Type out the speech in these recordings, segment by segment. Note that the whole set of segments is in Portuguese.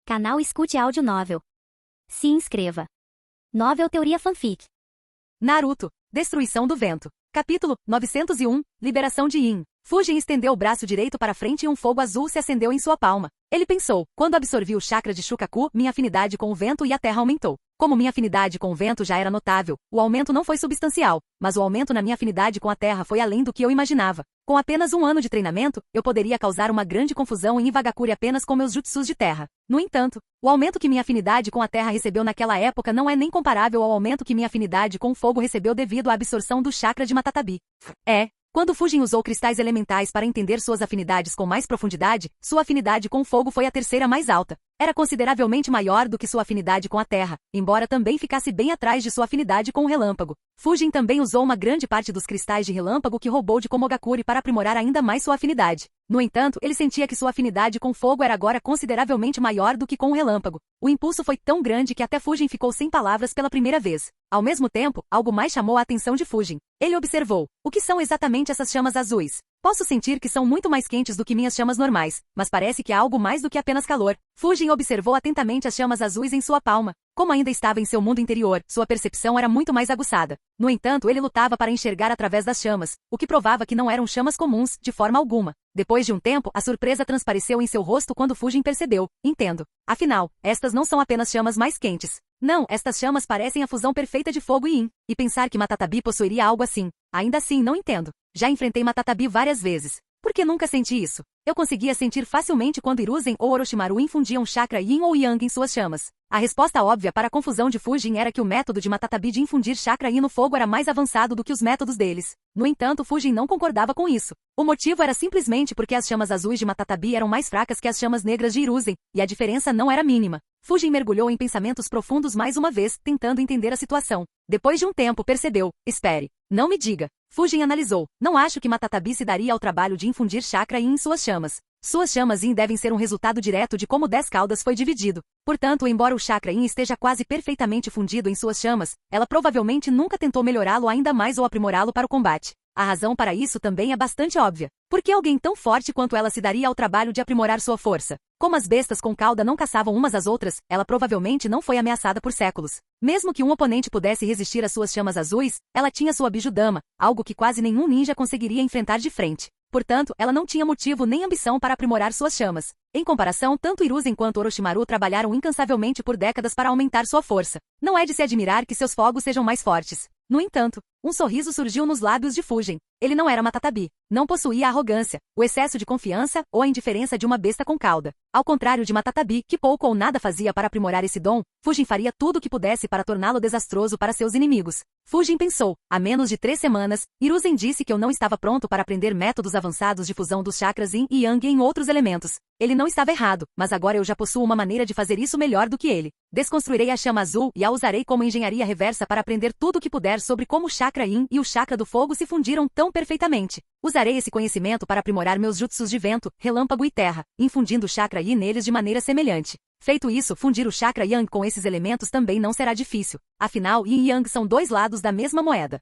Canal Escute Áudio Novel. Se inscreva. Novel Teoria Fanfic. Naruto, Destruição do Vento. Capítulo 901, Liberação de Yin. Fujin estendeu o braço direito para frente e um fogo azul se acendeu em sua palma. Ele pensou, quando absorvi o chakra de Shukaku, minha afinidade com o vento e a terra aumentou. Como minha afinidade com o vento já era notável, o aumento não foi substancial, mas o aumento na minha afinidade com a terra foi além do que eu imaginava. Com apenas um ano de treinamento, eu poderia causar uma grande confusão em Iwagakure apenas com meus jutsus de terra. No entanto, o aumento que minha afinidade com a terra recebeu naquela época não é nem comparável ao aumento que minha afinidade com o fogo recebeu devido à absorção do chakra de Matatabi. Quando Fujin usou cristais elementais para entender suas afinidades com mais profundidade, sua afinidade com o fogo foi a terceira mais alta. Era consideravelmente maior do que sua afinidade com a terra, embora também ficasse bem atrás de sua afinidade com o relâmpago. Fujin também usou uma grande parte dos cristais de relâmpago que roubou de Komogakure para aprimorar ainda mais sua afinidade. No entanto, ele sentia que sua afinidade com o fogo era agora consideravelmente maior do que com o relâmpago. O impulso foi tão grande que até Fujin ficou sem palavras pela primeira vez. Ao mesmo tempo, algo mais chamou a atenção de Fujin. Ele observou: o que são exatamente essas chamas azuis? Posso sentir que são muito mais quentes do que minhas chamas normais, mas parece que há algo mais do que apenas calor. Fujin observou atentamente as chamas azuis em sua palma. Como ainda estava em seu mundo interior, sua percepção era muito mais aguçada. No entanto, ele lutava para enxergar através das chamas, o que provava que não eram chamas comuns, de forma alguma. Depois de um tempo, a surpresa transpareceu em seu rosto quando Fujin percebeu: entendo. Afinal, estas não são apenas chamas mais quentes. Não, estas chamas parecem a fusão perfeita de fogo e yin. E pensar que Matatabi possuiria algo assim. Ainda assim, não entendo. Já enfrentei Matatabi várias vezes. Por que nunca senti isso? Eu conseguia sentir facilmente quando Hiruzen ou Orochimaru infundiam chakra yin ou yang em suas chamas. A resposta óbvia para a confusão de Fujin era que o método de Matatabi de infundir chakra yin no fogo era mais avançado do que os métodos deles. No entanto, Fujin não concordava com isso. O motivo era simplesmente porque as chamas azuis de Matatabi eram mais fracas que as chamas negras de Hiruzen, e a diferença não era mínima. Fujin mergulhou em pensamentos profundos mais uma vez, tentando entender a situação. Depois de um tempo, percebeu: espere. Não me diga. Fujin analisou: não acho que Matatabi se daria ao trabalho de infundir chakra yin em suas chamas. Suas chamas yin devem ser um resultado direto de como 10 caudas foi dividido. Portanto, embora o chakra yin esteja quase perfeitamente fundido em suas chamas, ela provavelmente nunca tentou melhorá-lo ainda mais ou aprimorá-lo para o combate. A razão para isso também é bastante óbvia. Por que alguém tão forte quanto ela se daria ao trabalho de aprimorar sua força? Como as bestas com cauda não caçavam umas às outras, ela provavelmente não foi ameaçada por séculos. Mesmo que um oponente pudesse resistir às suas chamas azuis, ela tinha sua Bijudama, algo que quase nenhum ninja conseguiria enfrentar de frente. Portanto, ela não tinha motivo nem ambição para aprimorar suas chamas. Em comparação, tanto Hiruzen quanto Orochimaru trabalharam incansavelmente por décadas para aumentar sua força. Não é de se admirar que seus fogos sejam mais fortes. No entanto, um sorriso surgiu nos lábios de Fujin. Ele não era Matatabi. Não possuía a arrogância, o excesso de confiança ou a indiferença de uma besta com cauda. Ao contrário de Matatabi, que pouco ou nada fazia para aprimorar esse dom, Fujin faria tudo o que pudesse para torná-lo desastroso para seus inimigos. Fujin pensou: há menos de 3 semanas, Hiruzen disse que eu não estava pronto para aprender métodos avançados de fusão dos chakras yin e yang em outros elementos. Ele não estava errado, mas agora eu já possuo uma maneira de fazer isso melhor do que ele. Desconstruirei a chama azul e a usarei como engenharia reversa para aprender tudo o que puder sobre como o chakra yin e o chakra do fogo se fundiram tão perfeitamente. Usarei esse conhecimento para aprimorar meus jutsus de vento, relâmpago e terra, infundindo o chakra yin neles de maneira semelhante. Feito isso, fundir o chakra yang com esses elementos também não será difícil. Afinal, yin e yang são dois lados da mesma moeda.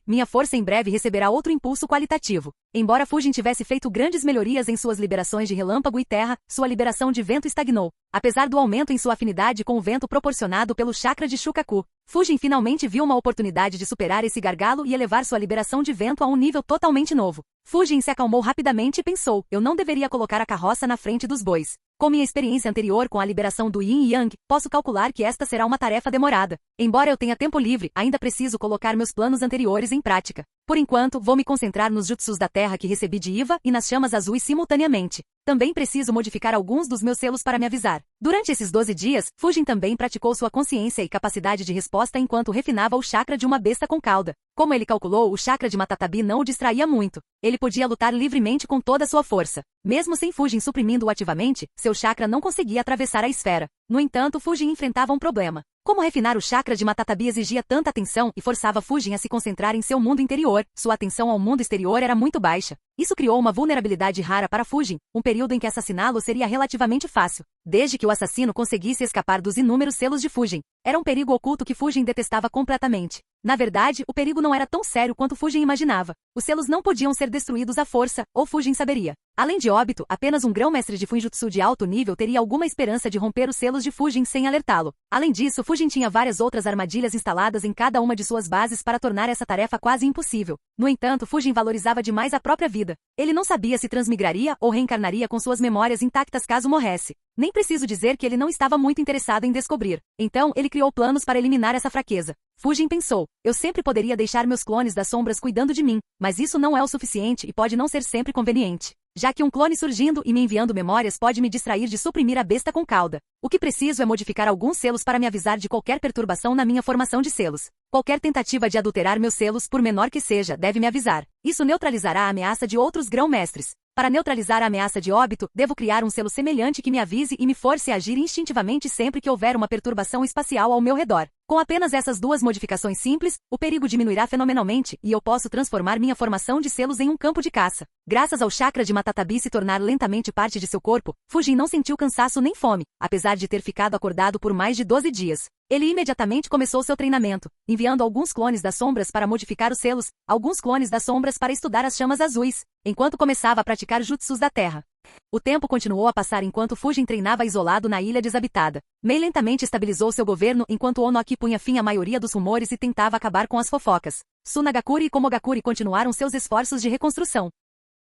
Minha força em breve receberá outro impulso qualitativo. Embora Fujin tivesse feito grandes melhorias em suas liberações de relâmpago e terra, sua liberação de vento estagnou. Apesar do aumento em sua afinidade com o vento proporcionado pelo chakra de Shukaku, Fujin finalmente viu uma oportunidade de superar esse gargalo e elevar sua liberação de vento a um nível totalmente novo. Fujin se acalmou rapidamente e pensou: eu não deveria colocar a carroça na frente dos bois. Com minha experiência anterior com a liberação do Yin e Yang, posso calcular que esta será uma tarefa demorada. Embora eu tenha tempo livre, ainda preciso colocar meus planos anteriores em prática. Por enquanto, vou me concentrar nos jutsus da terra que recebi de Iwa e nas chamas azuis simultaneamente. Também preciso modificar alguns dos meus selos para me avisar. Durante esses 12 dias, Fujin também praticou sua consciência e capacidade de resposta enquanto refinava o chakra de uma besta com cauda. Como ele calculou, o chakra de Matatabi não o distraía muito. Ele podia lutar livremente com toda a sua força. Mesmo sem Fujin suprimindo-o ativamente, seu chakra não conseguia atravessar a esfera. No entanto, Fujin enfrentava um problema. Como refinar o chakra de Matatabi exigia tanta atenção e forçava Fujin a se concentrar em seu mundo interior, sua atenção ao mundo exterior era muito baixa. Isso criou uma vulnerabilidade rara para Fujin, um período em que assassiná-lo seria relativamente fácil, desde que o assassino conseguisse escapar dos inúmeros selos de Fujin. Era um perigo oculto que Fujin detestava completamente. Na verdade, o perigo não era tão sério quanto Fujin imaginava. Os selos não podiam ser destruídos à força, ou Fujin saberia. Além de Obito, apenas um grão-mestre de Fuinjutsu de alto nível teria alguma esperança de romper os selos de Fujin sem alertá-lo. Além disso, Fujin tinha várias outras armadilhas instaladas em cada uma de suas bases para tornar essa tarefa quase impossível. No entanto, Fujin valorizava demais a própria vida. Ele não sabia se transmigraria ou reencarnaria com suas memórias intactas caso morresse. Nem preciso dizer que ele não estava muito interessado em descobrir. Então, ele criou planos para eliminar essa fraqueza. Fujin pensou, eu sempre poderia deixar meus clones das sombras cuidando de mim, mas isso não é o suficiente e pode não ser sempre conveniente. Já que um clone surgindo e me enviando memórias pode me distrair de suprimir a besta com cauda. O que preciso é modificar alguns selos para me avisar de qualquer perturbação na minha formação de selos. Qualquer tentativa de adulterar meus selos, por menor que seja, deve me avisar. Isso neutralizará a ameaça de outros grão-mestres. Para neutralizar a ameaça de Obito, devo criar um selo semelhante que me avise e me force a agir instintivamente sempre que houver uma perturbação espacial ao meu redor. Com apenas essas duas modificações simples, o perigo diminuirá fenomenalmente e eu posso transformar minha formação de selos em um campo de caça. Graças ao chakra de Matatabi se tornar lentamente parte de seu corpo, Fujin não sentiu cansaço nem fome, apesar de ter ficado acordado por mais de 12 dias. Ele imediatamente começou seu treinamento, enviando alguns clones das sombras para modificar os selos, alguns clones das sombras para estudar as chamas azuis, enquanto começava a praticar jutsus da terra. O tempo continuou a passar enquanto Fujin treinava isolado na ilha desabitada. Mei lentamente estabilizou seu governo enquanto Onoki punha fim à maioria dos rumores e tentava acabar com as fofocas. Tsunagakuri e Komogakuri continuaram seus esforços de reconstrução.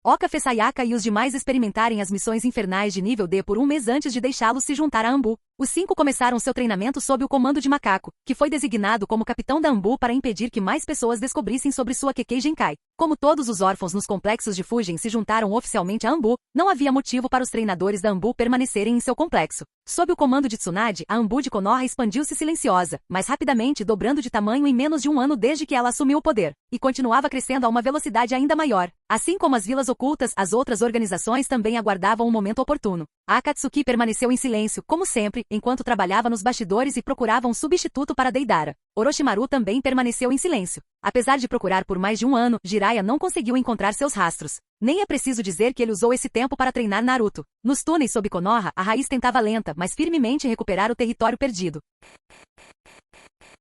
Oka fez Sayaka e os demais experimentarem as missões infernais de nível D por um mês antes de deixá-los se juntar a Anbu. Os 5 começaram seu treinamento sob o comando de Macaco, que foi designado como capitão da Anbu para impedir que mais pessoas descobrissem sobre sua Kekkei Genkai. Como todos os órfãos nos complexos de Fujin se juntaram oficialmente a Anbu, não havia motivo para os treinadores da Anbu permanecerem em seu complexo. Sob o comando de Tsunade, a Anbu de Konoha expandiu-se silenciosa, mas rapidamente dobrando de tamanho em menos de um ano desde que ela assumiu o poder, e continuava crescendo a uma velocidade ainda maior. Assim como as vilas ocultas, as outras organizações também aguardavam um momento oportuno. A Akatsuki permaneceu em silêncio, como sempre, enquanto trabalhava nos bastidores e procurava um substituto para Deidara. Orochimaru também permaneceu em silêncio. Apesar de procurar por mais de um ano, Jiraiya não conseguiu encontrar seus rastros. Nem é preciso dizer que ele usou esse tempo para treinar Naruto. Nos túneis sob Konoha, a raiz tentava lenta, mas firmemente recuperar o território perdido.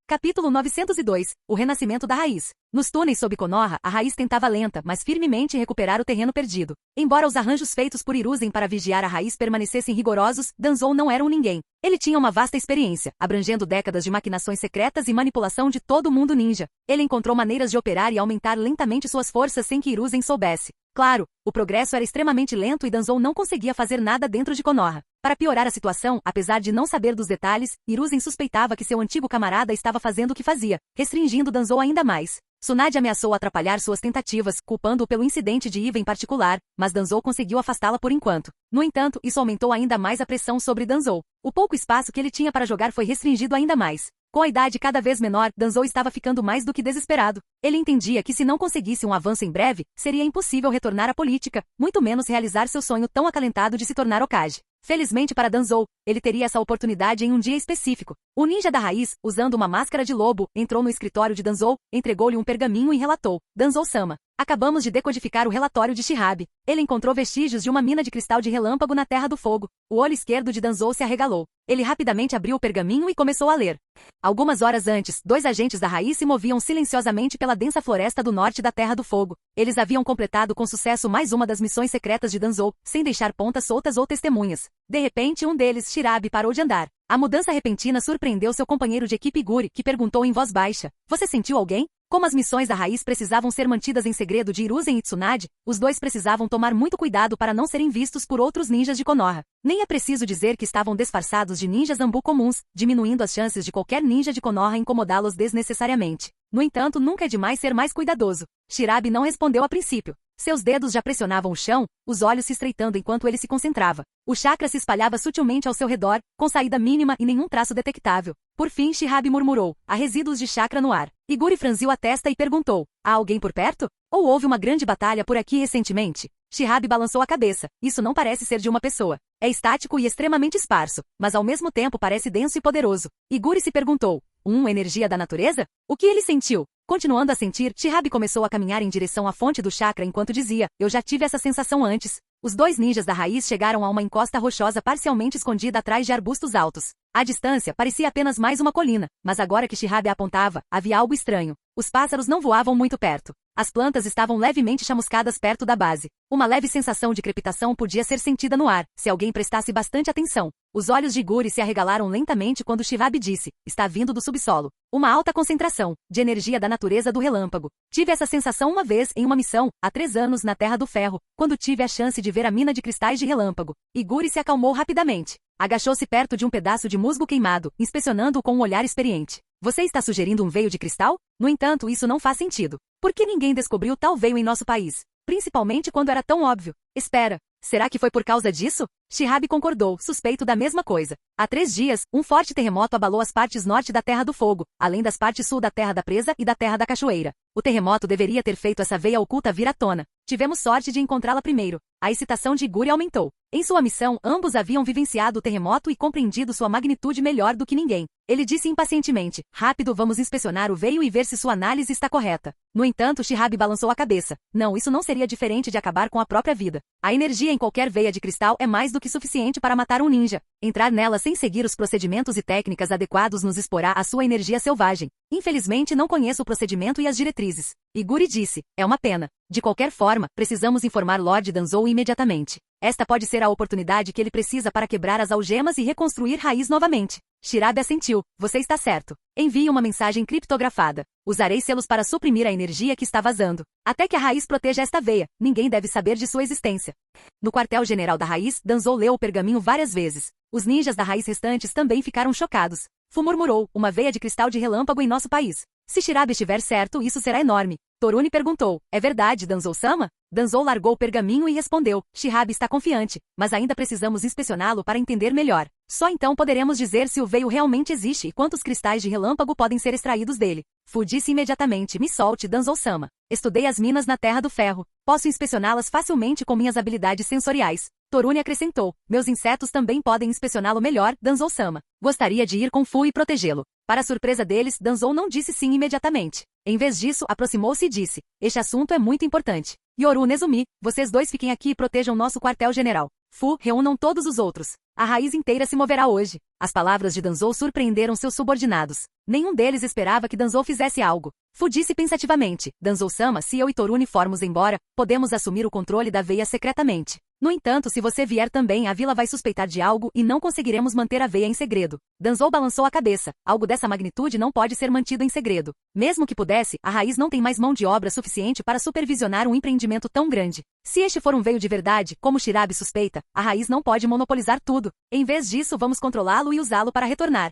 Capítulo 902 – O renascimento da raiz. Nos túneis sob Konoha, a raiz tentava lenta, mas firmemente recuperar o terreno perdido. Embora os arranjos feitos por Hiruzen para vigiar a raiz permanecessem rigorosos, Danzou não era um ninguém. Ele tinha uma vasta experiência, abrangendo décadas de maquinações secretas e manipulação de todo o mundo ninja. Ele encontrou maneiras de operar e aumentar lentamente suas forças sem que Hiruzen soubesse. Claro, o progresso era extremamente lento e Danzou não conseguia fazer nada dentro de Konoha. Para piorar a situação, apesar de não saber dos detalhes, Hiruzen suspeitava que seu antigo camarada estava fazendo o que fazia, restringindo Danzou ainda mais. Tsunade ameaçou atrapalhar suas tentativas, culpando-o pelo incidente de Iva em particular, mas Danzou conseguiu afastá-la por enquanto. No entanto, isso aumentou ainda mais a pressão sobre Danzou. O pouco espaço que ele tinha para jogar foi restringido ainda mais. Com a idade cada vez menor, Danzou estava ficando mais do que desesperado. Ele entendia que se não conseguisse um avanço em breve, seria impossível retornar à política, muito menos realizar seu sonho tão acalentado de se tornar Hokage. Felizmente para Danzou, ele teria essa oportunidade em um dia específico. O ninja da raiz, usando uma máscara de lobo, entrou no escritório de Danzou, entregou-lhe um pergaminho e relatou: Danzou-sama, acabamos de decodificar o relatório de Shirabe. Ele encontrou vestígios de uma mina de cristal de relâmpago na Terra do Fogo. O olho esquerdo de Danzou se arregalou. Ele rapidamente abriu o pergaminho e começou a ler. Algumas horas antes, 2 agentes da raiz se moviam silenciosamente pela densa floresta do norte da Terra do Fogo. Eles haviam completado com sucesso mais uma das missões secretas de Danzou, sem deixar pontas soltas ou testemunhas. De repente, um deles, Shirabe, parou de andar. A mudança repentina surpreendeu seu companheiro de equipe Guri, que perguntou em voz baixa: Você sentiu alguém? Como as missões da raiz precisavam ser mantidas em segredo de Hiruzen e Tsunade, os dois precisavam tomar muito cuidado para não serem vistos por outros ninjas de Konoha. Nem é preciso dizer que estavam disfarçados de ninjas Anbu comuns, diminuindo as chances de qualquer ninja de Konoha incomodá-los desnecessariamente. No entanto, nunca é demais ser mais cuidadoso. Shirabe não respondeu a princípio. Seus dedos já pressionavam o chão, os olhos se estreitando enquanto ele se concentrava. O chakra se espalhava sutilmente ao seu redor, com saída mínima e nenhum traço detectável. Por fim, Shirabe murmurou: há resíduos de chakra no ar. Iguri franziu a testa e perguntou: há alguém por perto? Ou houve uma grande batalha por aqui recentemente? Shirabe balançou a cabeça. Isso não parece ser de uma pessoa. É estático e extremamente esparso, mas ao mesmo tempo parece denso e poderoso. Iguri se perguntou: energia da natureza? O que ele sentiu? Continuando a sentir, Shirabe começou a caminhar em direção à fonte do chakra enquanto dizia: eu já tive essa sensação antes. Os 2 ninjas da raiz chegaram a uma encosta rochosa parcialmente escondida atrás de arbustos altos. À distância, parecia apenas mais uma colina, mas agora que Shihab a apontava, havia algo estranho. Os pássaros não voavam muito perto. As plantas estavam levemente chamuscadas perto da base. Uma leve sensação de crepitação podia ser sentida no ar, se alguém prestasse bastante atenção. Os olhos de Guri se arregalaram lentamente quando Shihab disse, está vindo do subsolo. Uma alta concentração, de energia da natureza do relâmpago. Tive essa sensação uma vez em uma missão, há 3 anos na Terra do Ferro, quando tive a chance de ver a mina de cristais de relâmpago. E Guri se acalmou rapidamente. Agachou-se perto de um pedaço de musgo queimado, inspecionando-o com um olhar experiente. Você está sugerindo um veio de cristal? No entanto, isso não faz sentido. Por que ninguém descobriu tal veio em nosso país? Principalmente quando era tão óbvio. Espera, será que foi por causa disso? Shihab concordou, suspeito da mesma coisa. Há 3 dias, um forte terremoto abalou as partes norte da Terra do Fogo, além das partes sul da Terra da Presa e da Terra da Cachoeira. O terremoto deveria ter feito essa veia oculta vir à tona. Tivemos sorte de encontrá-la primeiro. A excitação de Guri aumentou. Em sua missão, ambos haviam vivenciado o terremoto e compreendido sua magnitude melhor do que ninguém. Ele disse impacientemente, rápido, vamos inspecionar o veio e ver se sua análise está correta. No entanto, Shihab balançou a cabeça. Não, isso não seria diferente de acabar com a própria vida. A energia em qualquer veia de cristal é mais do que suficiente para matar um ninja. Entrar nela sem seguir os procedimentos e técnicas adequados nos exporá à sua energia selvagem. Infelizmente, não conheço o procedimento e as diretrizes. E Guri disse, é uma pena. De qualquer forma, precisamos informar Lord Danzou imediatamente. Esta pode ser a oportunidade que ele precisa para quebrar as algemas e reconstruir Raiz novamente. Shihab assentiu. Você está certo. Envie uma mensagem criptografada. Usarei selos para suprimir a energia que está vazando. Até que a Raiz proteja esta veia, ninguém deve saber de sua existência. No quartel-general da Raiz, Danzou leu o pergaminho várias vezes. Os ninjas da Raiz restantes também ficaram chocados. Fu murmurou, uma veia de cristal de relâmpago em nosso país. Se Shihab estiver certo, isso será enorme. Torune perguntou, é verdade, Danzou-sama? Danzou largou o pergaminho e respondeu, Shihab está confiante, mas ainda precisamos inspecioná-lo para entender melhor. Só então poderemos dizer se o veio realmente existe e quantos cristais de relâmpago podem ser extraídos dele. Fu disse imediatamente, me solte, Danzou-sama. Estudei as minas na Terra do Ferro. Posso inspecioná-las facilmente com minhas habilidades sensoriais. Torune acrescentou, meus insetos também podem inspecioná-lo melhor, Danzou-sama. Gostaria de ir com Fu e protegê-lo. Para a surpresa deles, Danzou não disse sim imediatamente. Em vez disso, aproximou-se e disse, este assunto é muito importante. Yoru Nezumi, vocês dois fiquem aqui e protejam nosso quartel-general. Fu, reúnam todos os outros. A Raiz inteira se moverá hoje. As palavras de Danzou surpreenderam seus subordinados. Nenhum deles esperava que Danzou fizesse algo. Fu disse pensativamente, Danzou-sama, se eu e Torune formos embora, podemos assumir o controle da veia secretamente. No entanto, se você vier também, a vila vai suspeitar de algo e não conseguiremos manter a veia em segredo. Danzou balançou a cabeça. Algo dessa magnitude não pode ser mantido em segredo. Mesmo que pudesse, a Raiz não tem mais mão de obra suficiente para supervisionar um empreendimento tão grande. Se este for um veio de verdade, como Shihab suspeita, a Raiz não pode monopolizar tudo. Em vez disso, vamos controlá-lo e usá-lo para retornar.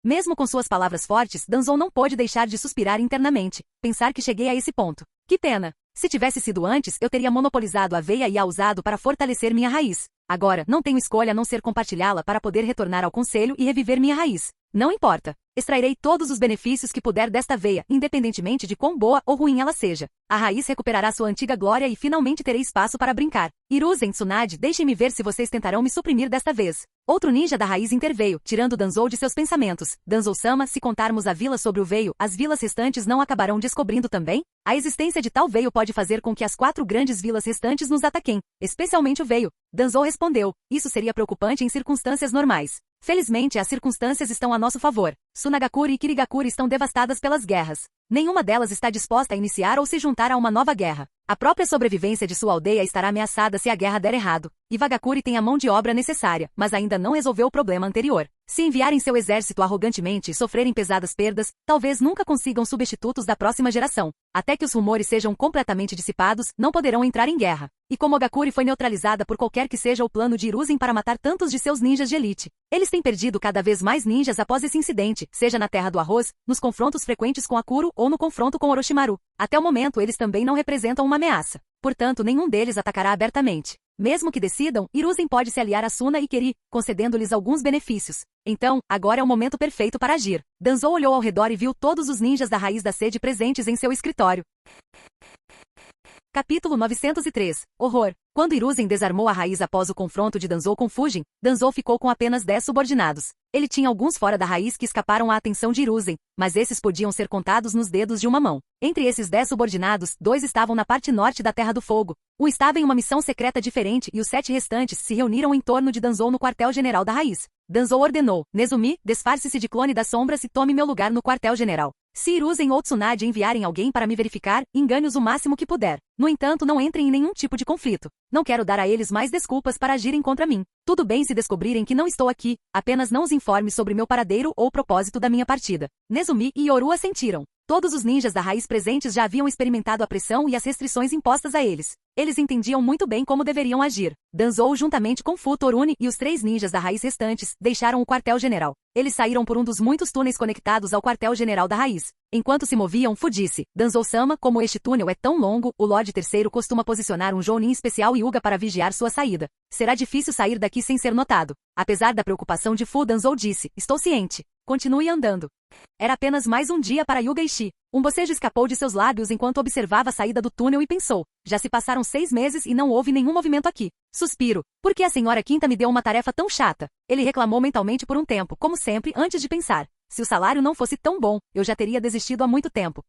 Mesmo com suas palavras fortes, Danzou não pôde deixar de suspirar internamente. Pensar que cheguei a esse ponto. Que pena! Se tivesse sido antes, eu teria monopolizado a veia e a usado para fortalecer minha raiz. Agora, não tenho escolha a não ser compartilhá-la para poder retornar ao conselho e reviver minha raiz. Não importa. Extrairei todos os benefícios que puder desta veia, independentemente de quão boa ou ruim ela seja. A raiz recuperará sua antiga glória e finalmente terei espaço para brincar. Hiruzen, Tsunade, deixem-me ver se vocês tentarão me suprimir desta vez. Outro ninja da raiz interveio, tirando Danzou de seus pensamentos. Danzou-sama, se contarmos a vila sobre o veio, as vilas restantes não acabarão descobrindo também? A existência de tal veio pode fazer com que as 4 grandes vilas restantes nos ataquem, especialmente o veio. Danzou respondeu, isso seria preocupante em circunstâncias normais. Felizmente, as circunstâncias estão a nosso favor. Sunagakure e Kirigakure estão devastadas pelas guerras. Nenhuma delas está disposta a iniciar ou se juntar a uma nova guerra. A própria sobrevivência de sua aldeia estará ameaçada se a guerra der errado. Iwagakure tem a mão de obra necessária, mas ainda não resolveu o problema anterior. Se enviarem seu exército arrogantemente e sofrerem pesadas perdas, talvez nunca consigam substitutos da próxima geração. Até que os rumores sejam completamente dissipados, não poderão entrar em guerra. E Komogakure foi neutralizada por qualquer que seja o plano de Hiruzen para matar tantos de seus ninjas de elite. Eles têm perdido cada vez mais ninjas após esse incidente, seja na Terra do Arroz, nos confrontos frequentes com Akuro ou no confronto com Orochimaru. Até o momento eles também não representam uma ameaça. Portanto, nenhum deles atacará abertamente. Mesmo que decidam, Hiruzen pode se aliar a Suna e Keri, concedendo-lhes alguns benefícios. Então, agora é o momento perfeito para agir. Danzou olhou ao redor e viu todos os ninjas da Raiz da Sede presentes em seu escritório. Capítulo 903. Horror. Quando Hiruzen desarmou a raiz após o confronto de Danzou com Fujin, Danzou ficou com apenas 10 subordinados. Ele tinha alguns fora da raiz que escaparam à atenção de Hiruzen, mas esses podiam ser contados nos dedos de uma mão. Entre esses 10 subordinados, 2 estavam na parte norte da Terra do Fogo. Um estava em uma missão secreta diferente e os 7 restantes se reuniram em torno de Danzou no quartel-general da raiz. Danzou ordenou: Nezumi, disfarce-se de clone das sombras e tome meu lugar no quartel-general. Se Hiruzen ou Tsunade enviarem alguém para me verificar, engane-os o máximo que puder. No entanto, não entrem em nenhum tipo de conflito. Não quero dar a eles mais desculpas para agirem contra mim. Tudo bem se descobrirem que não estou aqui, apenas não os informe sobre meu paradeiro ou o propósito da minha partida. Nezumi e Yoru assentiram. Todos os ninjas da raiz presentes já haviam experimentado a pressão e as restrições impostas a eles. Eles entendiam muito bem como deveriam agir. Danzou, juntamente com Fu Torune e os 3 ninjas da raiz restantes, deixaram o quartel-general. Eles saíram por um dos muitos túneis conectados ao quartel-general da raiz. Enquanto se moviam, Fu disse: Danzou-sama, como este túnel é tão longo, o Lorde Terceiro costuma posicionar um Jounin especial Hyuga para vigiar sua saída. Será difícil sair daqui sem ser notado. Apesar da preocupação de Fu, Danzou disse: Estou ciente. Continue andando. Era apenas mais um dia para Hyuga Ishii. Um bocejo escapou de seus lábios enquanto observava a saída do túnel e pensou: já se passaram 6 meses e não houve nenhum movimento aqui. Suspiro. Por que a senhora Quinta me deu uma tarefa tão chata? Ele reclamou mentalmente por um tempo, como sempre, antes de pensar. Se o salário não fosse tão bom, eu já teria desistido há muito tempo.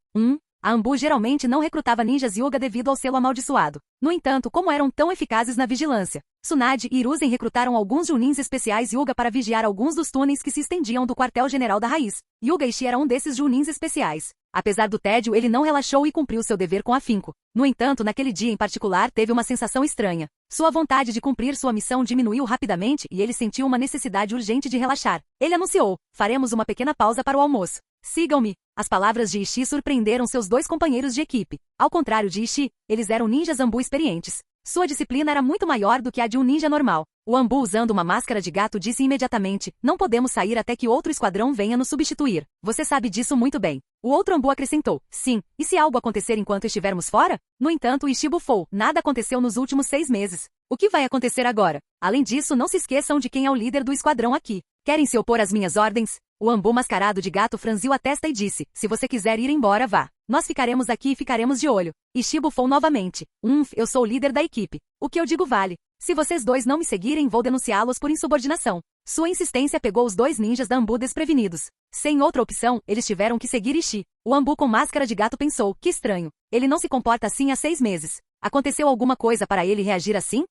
A Anbu geralmente não recrutava ninjas Hyuga devido ao selo amaldiçoado. No entanto, como eram tão eficazes na vigilância, Tsunade e Hiruzen recrutaram alguns Junins especiais Hyuga para vigiar alguns dos túneis que se estendiam do quartel-general da raiz. Hyuga Ishii era um desses Junins especiais. Apesar do tédio, ele não relaxou e cumpriu seu dever com afinco. No entanto, naquele dia em particular, teve uma sensação estranha. Sua vontade de cumprir sua missão diminuiu rapidamente e ele sentiu uma necessidade urgente de relaxar. Ele anunciou: faremos uma pequena pausa para o almoço. Sigam-me. As palavras de Ishii surpreenderam seus 2 companheiros de equipe. Ao contrário de Ishii, eles eram ninjas Anbu experientes. Sua disciplina era muito maior do que a de um ninja normal. O Anbu, usando uma máscara de gato, disse imediatamente: não podemos sair até que outro esquadrão venha nos substituir. Você sabe disso muito bem. O outro Anbu acrescentou: sim, e se algo acontecer enquanto estivermos fora? No entanto, Ishii bufou: nada aconteceu nos últimos 6 meses. O que vai acontecer agora? Além disso, não se esqueçam de quem é o líder do esquadrão aqui. Querem se opor às minhas ordens? O Anbu mascarado de gato franziu a testa e disse: se você quiser ir embora, vá. Nós ficaremos aqui e ficaremos de olho. Ishii bufou novamente: eu sou o líder da equipe. O que eu digo vale. Se vocês 2 não me seguirem, vou denunciá-los por insubordinação. Sua insistência pegou os 2 ninjas da Anbu desprevenidos. Sem outra opção, eles tiveram que seguir Ishii. O Anbu com máscara de gato pensou: que estranho. Ele não se comporta assim há 6 meses. Aconteceu alguma coisa para ele reagir assim?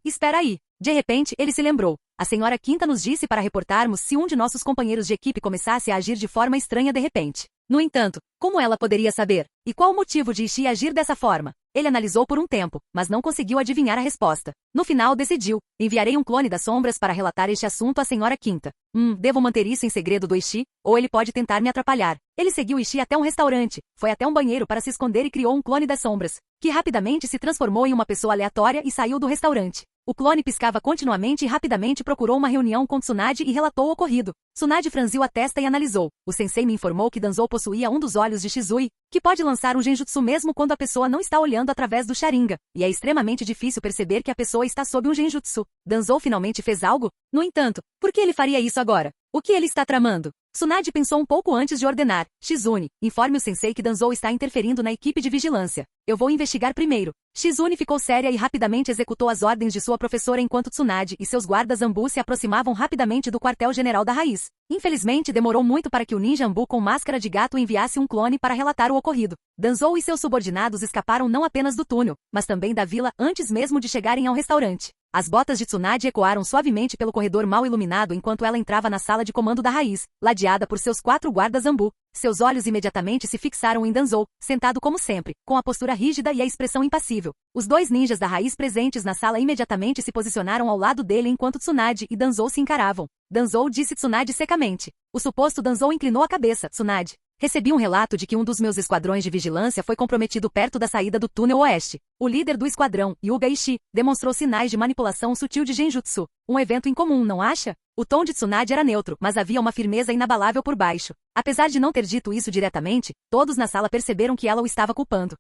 Espera aí. De repente, ele se lembrou. A senhora Quinta nos disse para reportarmos se um de nossos companheiros de equipe começasse a agir de forma estranha de repente. No entanto, como ela poderia saber? E qual o motivo de Ishii agir dessa forma? Ele analisou por um tempo, mas não conseguiu adivinhar a resposta. No final, decidiu: enviarei um clone das sombras para relatar este assunto à senhora Quinta. Devo manter isso em segredo do Ishii, ou ele pode tentar me atrapalhar. Ele seguiu Ishii até um restaurante, foi até um banheiro para se esconder e criou um clone das sombras, que rapidamente se transformou em uma pessoa aleatória e saiu do restaurante. O clone piscava continuamente e rapidamente procurou uma reunião com Tsunade e relatou o ocorrido. Tsunade franziu a testa e analisou. O sensei me informou que Danzou possuía um dos olhos de Shizui, que pode lançar um genjutsu mesmo quando a pessoa não está olhando através do Sharingan, e é extremamente difícil perceber que a pessoa está sob um genjutsu. Danzou finalmente fez algo? No entanto, por que ele faria isso agora? O que ele está tramando? Tsunade pensou um pouco antes de ordenar: Shizune, informe o sensei que Danzou está interferindo na equipe de vigilância. Eu vou investigar primeiro. Shizune ficou séria e rapidamente executou as ordens de sua professora enquanto Tsunade e seus guardas Anbu se aproximavam rapidamente do quartel-general da raiz. Infelizmente, demorou muito para que o ninja Anbu com máscara de gato enviasse um clone para relatar o ocorrido. Danzou e seus subordinados escaparam não apenas do túnel, mas também da vila antes mesmo de chegarem ao restaurante. As botas de Tsunade ecoaram suavemente pelo corredor mal iluminado enquanto ela entrava na sala de comando da raiz, ladeada por seus 4 guardas Anbu. Seus olhos imediatamente se fixaram em Danzou, sentado como sempre, com a postura rígida e a expressão impassível. Os 2 ninjas da raiz presentes na sala imediatamente se posicionaram ao lado dele enquanto Tsunade e Danzou se encaravam. Danzou, disse Tsunade secamente. O suposto Danzou inclinou a cabeça. Tsunade: recebi um relato de que um dos meus esquadrões de vigilância foi comprometido perto da saída do túnel oeste. O líder do esquadrão, Hyuga Ishii, demonstrou sinais de manipulação sutil de genjutsu. Um evento incomum, não acha? O tom de Tsunade era neutro, mas havia uma firmeza inabalável por baixo. Apesar de não ter dito isso diretamente, todos na sala perceberam que ela o estava culpando.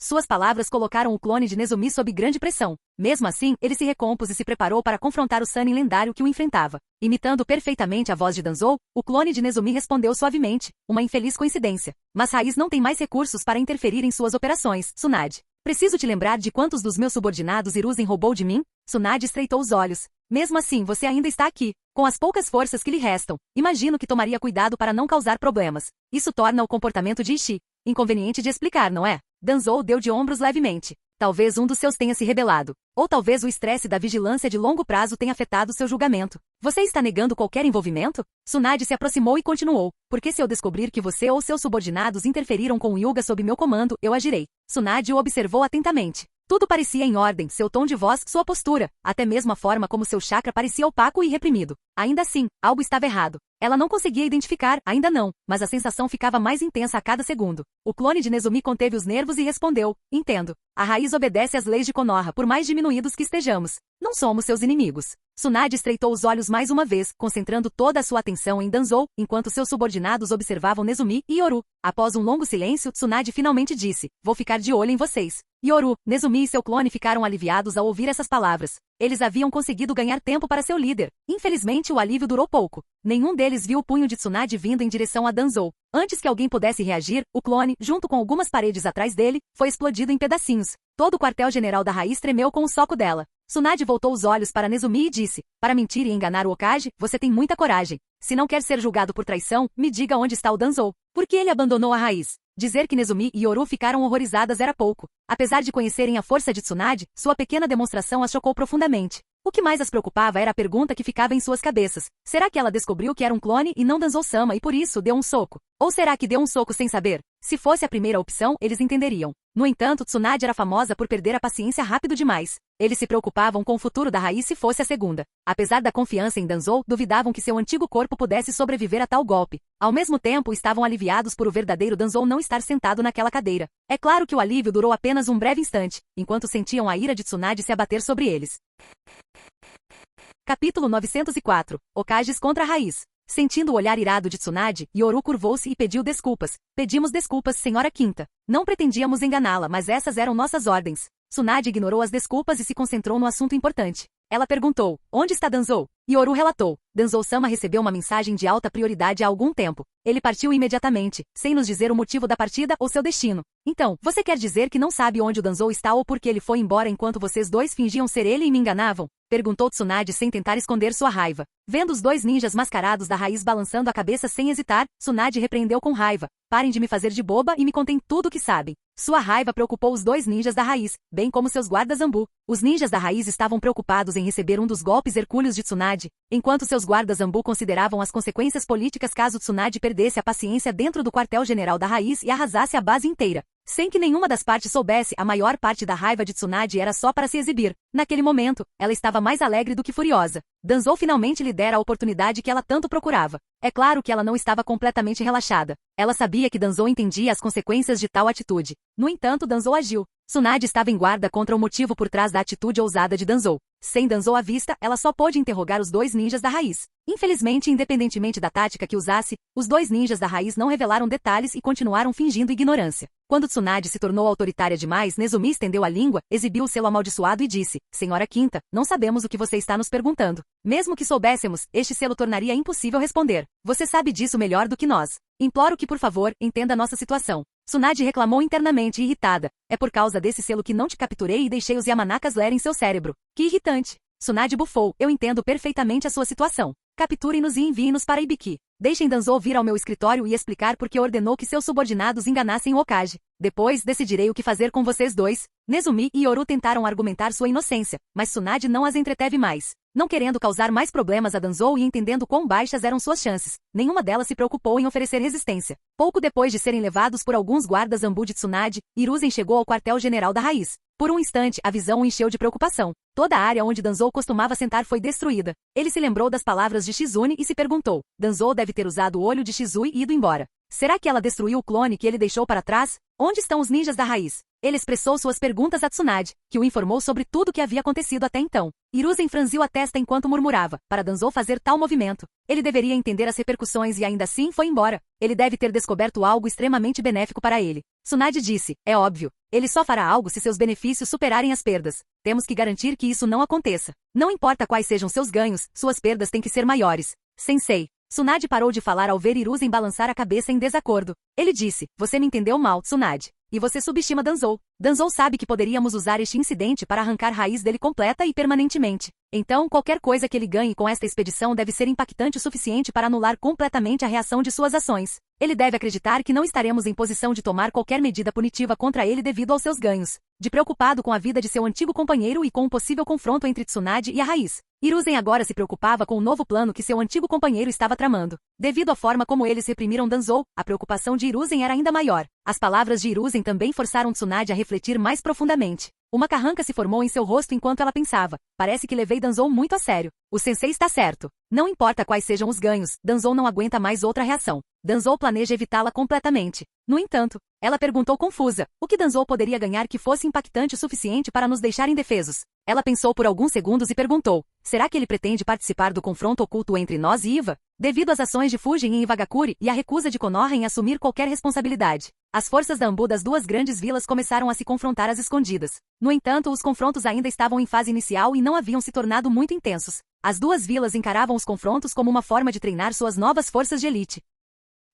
Suas palavras colocaram o clone de Nezumi sob grande pressão. Mesmo assim, ele se recompôs e se preparou para confrontar o Sannin lendário que o enfrentava. Imitando perfeitamente a voz de Danzou, o clone de Nezumi respondeu suavemente: uma infeliz coincidência. Mas Raiz não tem mais recursos para interferir em suas operações, Tsunade. Preciso te lembrar de quantos dos meus subordinados Hiruzen roubou de mim? Tsunade estreitou os olhos. Mesmo assim, você ainda está aqui, com as poucas forças que lhe restam. Imagino que tomaria cuidado para não causar problemas. Isso torna o comportamento de Ishii inconveniente de explicar, não é? Danzou deu de ombros levemente. Talvez um dos seus tenha se rebelado. Ou talvez o estresse da vigilância de longo prazo tenha afetado seu julgamento. Você está negando qualquer envolvimento? Tsunade se aproximou e continuou. Porque se eu descobrir que você ou seus subordinados interferiram com o Hyuga sob meu comando, eu agirei. Tsunade o observou atentamente. Tudo parecia em ordem, seu tom de voz, sua postura, até mesmo a forma como seu chakra parecia opaco e reprimido. Ainda assim, algo estava errado. Ela não conseguia identificar, ainda não, mas a sensação ficava mais intensa a cada segundo. O clone de Nezumi conteve os nervos e respondeu, entendo. A raiz obedece às leis de Konoha, por mais diminuídos que estejamos. Não somos seus inimigos. Tsunade estreitou os olhos mais uma vez, concentrando toda a sua atenção em Danzou, enquanto seus subordinados observavam Nezumi e Yoru. Após um longo silêncio, Tsunade finalmente disse, vou ficar de olho em vocês. Yoru, Nezumi e seu clone ficaram aliviados ao ouvir essas palavras. Eles haviam conseguido ganhar tempo para seu líder. Infelizmente, o alívio durou pouco. Nenhum deles viu o punho de Tsunade vindo em direção a Danzou. Antes que alguém pudesse reagir, o clone, junto com algumas paredes atrás dele, foi explodido em pedacinhos. Todo o quartel-general da raiz tremeu com o soco dela. Tsunade voltou os olhos para Nezumi e disse, para mentir e enganar o Hokage, você tem muita coragem. Se não quer ser julgado por traição, me diga onde está o Danzou. Por que ele abandonou a raiz? Dizer que Nezumi e Yoru ficaram horrorizadas era pouco. Apesar de conhecerem a força de Tsunade, sua pequena demonstração as chocou profundamente. O que mais as preocupava era a pergunta que ficava em suas cabeças. Será que ela descobriu que era um clone e não Danzou-sama e por isso deu um soco? Ou será que deu um soco sem saber? Se fosse a primeira opção, eles entenderiam. No entanto, Tsunade era famosa por perder a paciência rápido demais. Eles se preocupavam com o futuro da raiz se fosse a segunda. Apesar da confiança em Danzou, duvidavam que seu antigo corpo pudesse sobreviver a tal golpe. Ao mesmo tempo, estavam aliviados por o verdadeiro Danzou não estar sentado naquela cadeira. É claro que o alívio durou apenas um breve instante, enquanto sentiam a ira de Tsunade se abater sobre eles. Capítulo 904. Hokages contra a raiz. Sentindo o olhar irado de Tsunade, Yoru curvou-se e pediu desculpas. Pedimos desculpas, senhora Quinta. Não pretendíamos enganá-la, mas essas eram nossas ordens. Tsunade ignorou as desculpas e se concentrou no assunto importante. Ela perguntou, onde está Danzou? Yoru relatou, Danzou-sama recebeu uma mensagem de alta prioridade há algum tempo. Ele partiu imediatamente, sem nos dizer o motivo da partida ou seu destino. Então, você quer dizer que não sabe onde o Danzou está ou porque ele foi embora enquanto vocês dois fingiam ser ele e me enganavam? Perguntou Tsunade sem tentar esconder sua raiva. Vendo os dois ninjas mascarados da raiz balançando a cabeça sem hesitar, Tsunade repreendeu com raiva. Parem de me fazer de boba e me contem tudo o que sabem. Sua raiva preocupou os dois ninjas da raiz, bem como seus guardas Zambu. Os ninjas da raiz estavam preocupados em receber um dos golpes hercúleos de Tsunade, enquanto seus guardas Zambu consideravam as consequências políticas caso Tsunade perdesse a paciência dentro do quartel-general da raiz e arrasasse a base inteira. Sem que nenhuma das partes soubesse, a maior parte da raiva de Tsunade era só para se exibir. Naquele momento, ela estava mais alegre do que furiosa. Danzou finalmente lhe dera a oportunidade que ela tanto procurava. É claro que ela não estava completamente relaxada. Ela sabia que Danzou entendia as consequências de tal atitude. No entanto, Danzou agiu. Tsunade estava em guarda contra o motivo por trás da atitude ousada de Danzou. Sem Danzou à vista, ela só pôde interrogar os dois ninjas da raiz. Infelizmente, independentemente da tática que usasse, os dois ninjas da raiz não revelaram detalhes e continuaram fingindo ignorância. Quando Tsunade se tornou autoritária demais, Nezumi estendeu a língua, exibiu o selo amaldiçoado e disse, Senhora Quinta, não sabemos o que você está nos perguntando. Mesmo que soubéssemos, este selo tornaria impossível responder. Você sabe disso melhor do que nós. Imploro que, por favor, entenda nossa situação. Tsunade reclamou internamente irritada. É por causa desse selo que não te capturei e deixei os Yamanakas lerem seu cérebro. Que irritante. Tsunade bufou. Eu entendo perfeitamente a sua situação. Capturem-nos e enviem-nos para Ibiki. Deixem Danzou vir ao meu escritório e explicar por que ordenou que seus subordinados enganassem o Hokage. Depois, decidirei o que fazer com vocês dois. Nezumi e Yoru tentaram argumentar sua inocência, mas Tsunade não as entreteve mais. Não querendo causar mais problemas a Danzou e entendendo quão baixas eram suas chances, nenhuma delas se preocupou em oferecer resistência. Pouco depois de serem levados por alguns guardas Zambu de Tsunade, Hiruzen chegou ao quartel-general da raiz. Por um instante, a visão o encheu de preocupação. Toda a área onde Danzou costumava sentar foi destruída. Ele se lembrou das palavras de Shizune e se perguntou, Danzou deve ter usado o olho de Shizui e ido embora. Será que ela destruiu o clone que ele deixou para trás? Onde estão os ninjas da raiz? Ele expressou suas perguntas a Tsunade, que o informou sobre tudo o que havia acontecido até então. Hiruzen franziu a testa enquanto murmurava, para Danzou fazer tal movimento. Ele deveria entender as repercussões e ainda assim foi embora. Ele deve ter descoberto algo extremamente benéfico para ele. Tsunade disse, é óbvio. Ele só fará algo se seus benefícios superarem as perdas. Temos que garantir que isso não aconteça. Não importa quais sejam seus ganhos, suas perdas têm que ser maiores. Sensei. Tsunade parou de falar ao ver Hiruzen balançar a cabeça em desacordo. Ele disse, você me entendeu mal, Tsunade. e você subestima Danzou. Danzou sabe que poderíamos usar este incidente para arrancar a raiz dele completa e permanentemente. Então, qualquer coisa que ele ganhe com esta expedição deve ser impactante o suficiente para anular completamente a reação de suas ações. Ele deve acreditar que não estaremos em posição de tomar qualquer medida punitiva contra ele devido aos seus ganhos. De preocupado com a vida de seu antigo companheiro e com um possível confronto entre Tsunade e a raiz, Hiruzen agora se preocupava com o novo plano que seu antigo companheiro estava tramando. Devido à forma como eles reprimiram Danzou, a preocupação de Hiruzen era ainda maior. As palavras de Hiruzen também forçaram Tsunade a refletir mais profundamente. Uma carranca se formou em seu rosto enquanto ela pensava. Parece que levei Danzou muito a sério. O sensei está certo. Não importa quais sejam os ganhos, Danzou não aguenta mais outra reação. Danzou planeja evitá-la completamente. No entanto, ela perguntou confusa, o que Danzou poderia ganhar que fosse impactante o suficiente para nos deixar indefesos? Ela pensou por alguns segundos e perguntou, será que ele pretende participar do confronto oculto entre nós e Iva? Devido às ações de Fujin em Iwagakure e à recusa de Konoha em assumir qualquer responsabilidade, as forças da Anbu das duas grandes vilas começaram a se confrontar às escondidas. No entanto, os confrontos ainda estavam em fase inicial e não haviam se tornado muito intensos. As duas vilas encaravam os confrontos como uma forma de treinar suas novas forças de elite.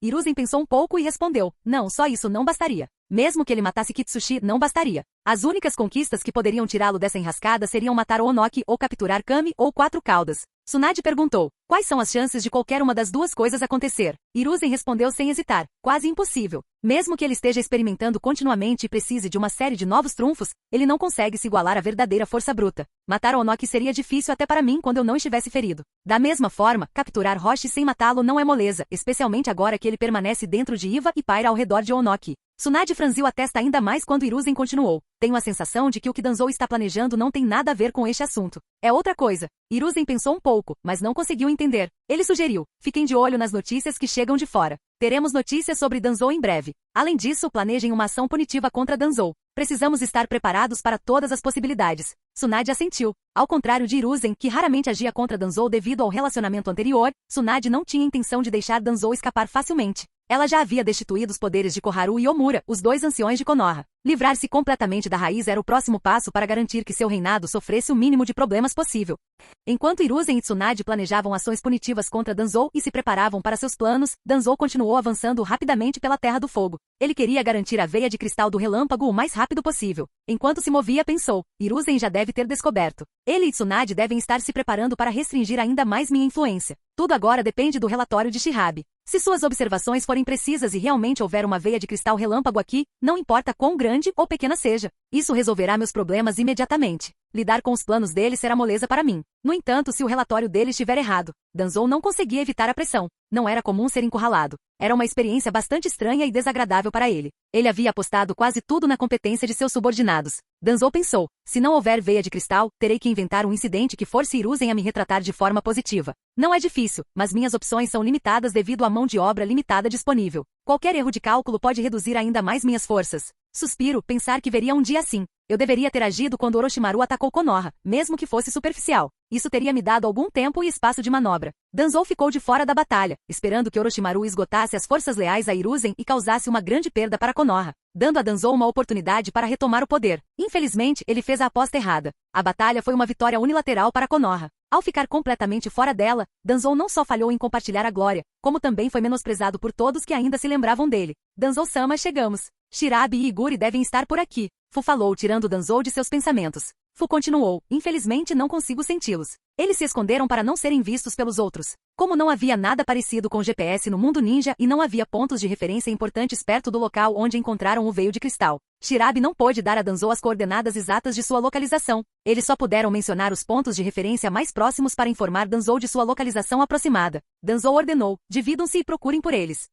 Hiruzen pensou um pouco e respondeu, não, só isso não bastaria. Mesmo que ele matasse Kitsushi, não bastaria. As únicas conquistas que poderiam tirá-lo dessa enrascada seriam matar Onoki ou capturar Kami ou Quatro Caudas. Tsunade perguntou, quais são as chances de qualquer uma das duas coisas acontecer? Hiruzen respondeu sem hesitar, quase impossível. Mesmo que ele esteja experimentando continuamente e precise de uma série de novos trunfos, ele não consegue se igualar à verdadeira força bruta. Matar Onoki seria difícil até para mim quando eu não estivesse ferido. Da mesma forma, capturar Roshi sem matá-lo não é moleza, especialmente agora que ele permanece dentro de Iva e paira ao redor de Onoki. Tsunade franziu a testa ainda mais quando Hiruzen continuou. Tenho a sensação de que o que Danzou está planejando não tem nada a ver com este assunto. É outra coisa. Hiruzen pensou um pouco, mas não conseguiu entender. Ele sugeriu, fiquem de olho nas notícias que chegam de fora. Teremos notícias sobre Danzou em breve. Além disso, planejem uma ação punitiva contra Danzou. Precisamos estar preparados para todas as possibilidades. Tsunade assentiu. Ao contrário de Hiruzen, que raramente agia contra Danzou devido ao relacionamento anterior, Tsunade não tinha intenção de deixar Danzou escapar facilmente. Ela já havia destituído os poderes de Koharu e Omura, os dois anciões de Konoha. Livrar-se completamente da raiz era o próximo passo para garantir que seu reinado sofresse o mínimo de problemas possível. Enquanto Hiruzen e Tsunade planejavam ações punitivas contra Danzou e se preparavam para seus planos, Danzou continuou avançando rapidamente pela Terra do Fogo. Ele queria garantir a veia de cristal do relâmpago o mais rápido possível. Enquanto se movia, pensou, Hiruzen já deve ter descoberto. Ele e Tsunade devem estar se preparando para restringir ainda mais minha influência. Tudo agora depende do relatório de Shihabe. Se suas observações forem precisas e realmente houver uma veia de cristal relâmpago aqui, não importa quão grande ou pequena seja, isso resolverá meus problemas imediatamente. Lidar com os planos dele será moleza para mim. No entanto, se o relatório dele estiver errado, Danzou não conseguia evitar a pressão. Não era comum ser encurralado. Era uma experiência bastante estranha e desagradável para ele. Ele havia apostado quase tudo na competência de seus subordinados. Danzou pensou, se não houver veia de cristal, terei que inventar um incidente que force Hiruzen a me retratar de forma positiva. Não é difícil, mas minhas opções são limitadas devido à mão de obra limitada disponível. Qualquer erro de cálculo pode reduzir ainda mais minhas forças. Suspiro, pensar que veria um dia assim. Eu deveria ter agido quando Orochimaru atacou Konoha, mesmo que fosse superficial. Isso teria me dado algum tempo e espaço de manobra. Danzou ficou de fora da batalha, esperando que Orochimaru esgotasse as forças leais a Hiruzen e causasse uma grande perda para Konoha, dando a Danzou uma oportunidade para retomar o poder. Infelizmente, ele fez a aposta errada. A batalha foi uma vitória unilateral para Konoha. Ao ficar completamente fora dela, Danzou não só falhou em compartilhar a glória, como também foi menosprezado por todos que ainda se lembravam dele. Danzou-sama, chegamos. Shirabe e Iguri devem estar por aqui. Fu falou, tirando Danzou de seus pensamentos. Fu continuou, infelizmente não consigo senti-los. Eles se esconderam para não serem vistos pelos outros. Como não havia nada parecido com GPS no mundo ninja e não havia pontos de referência importantes perto do local onde encontraram o veio de cristal, Shirabe não pôde dar a Danzou as coordenadas exatas de sua localização. Eles só puderam mencionar os pontos de referência mais próximos para informar Danzou de sua localização aproximada. Danzou ordenou, dividam-se e procurem por eles.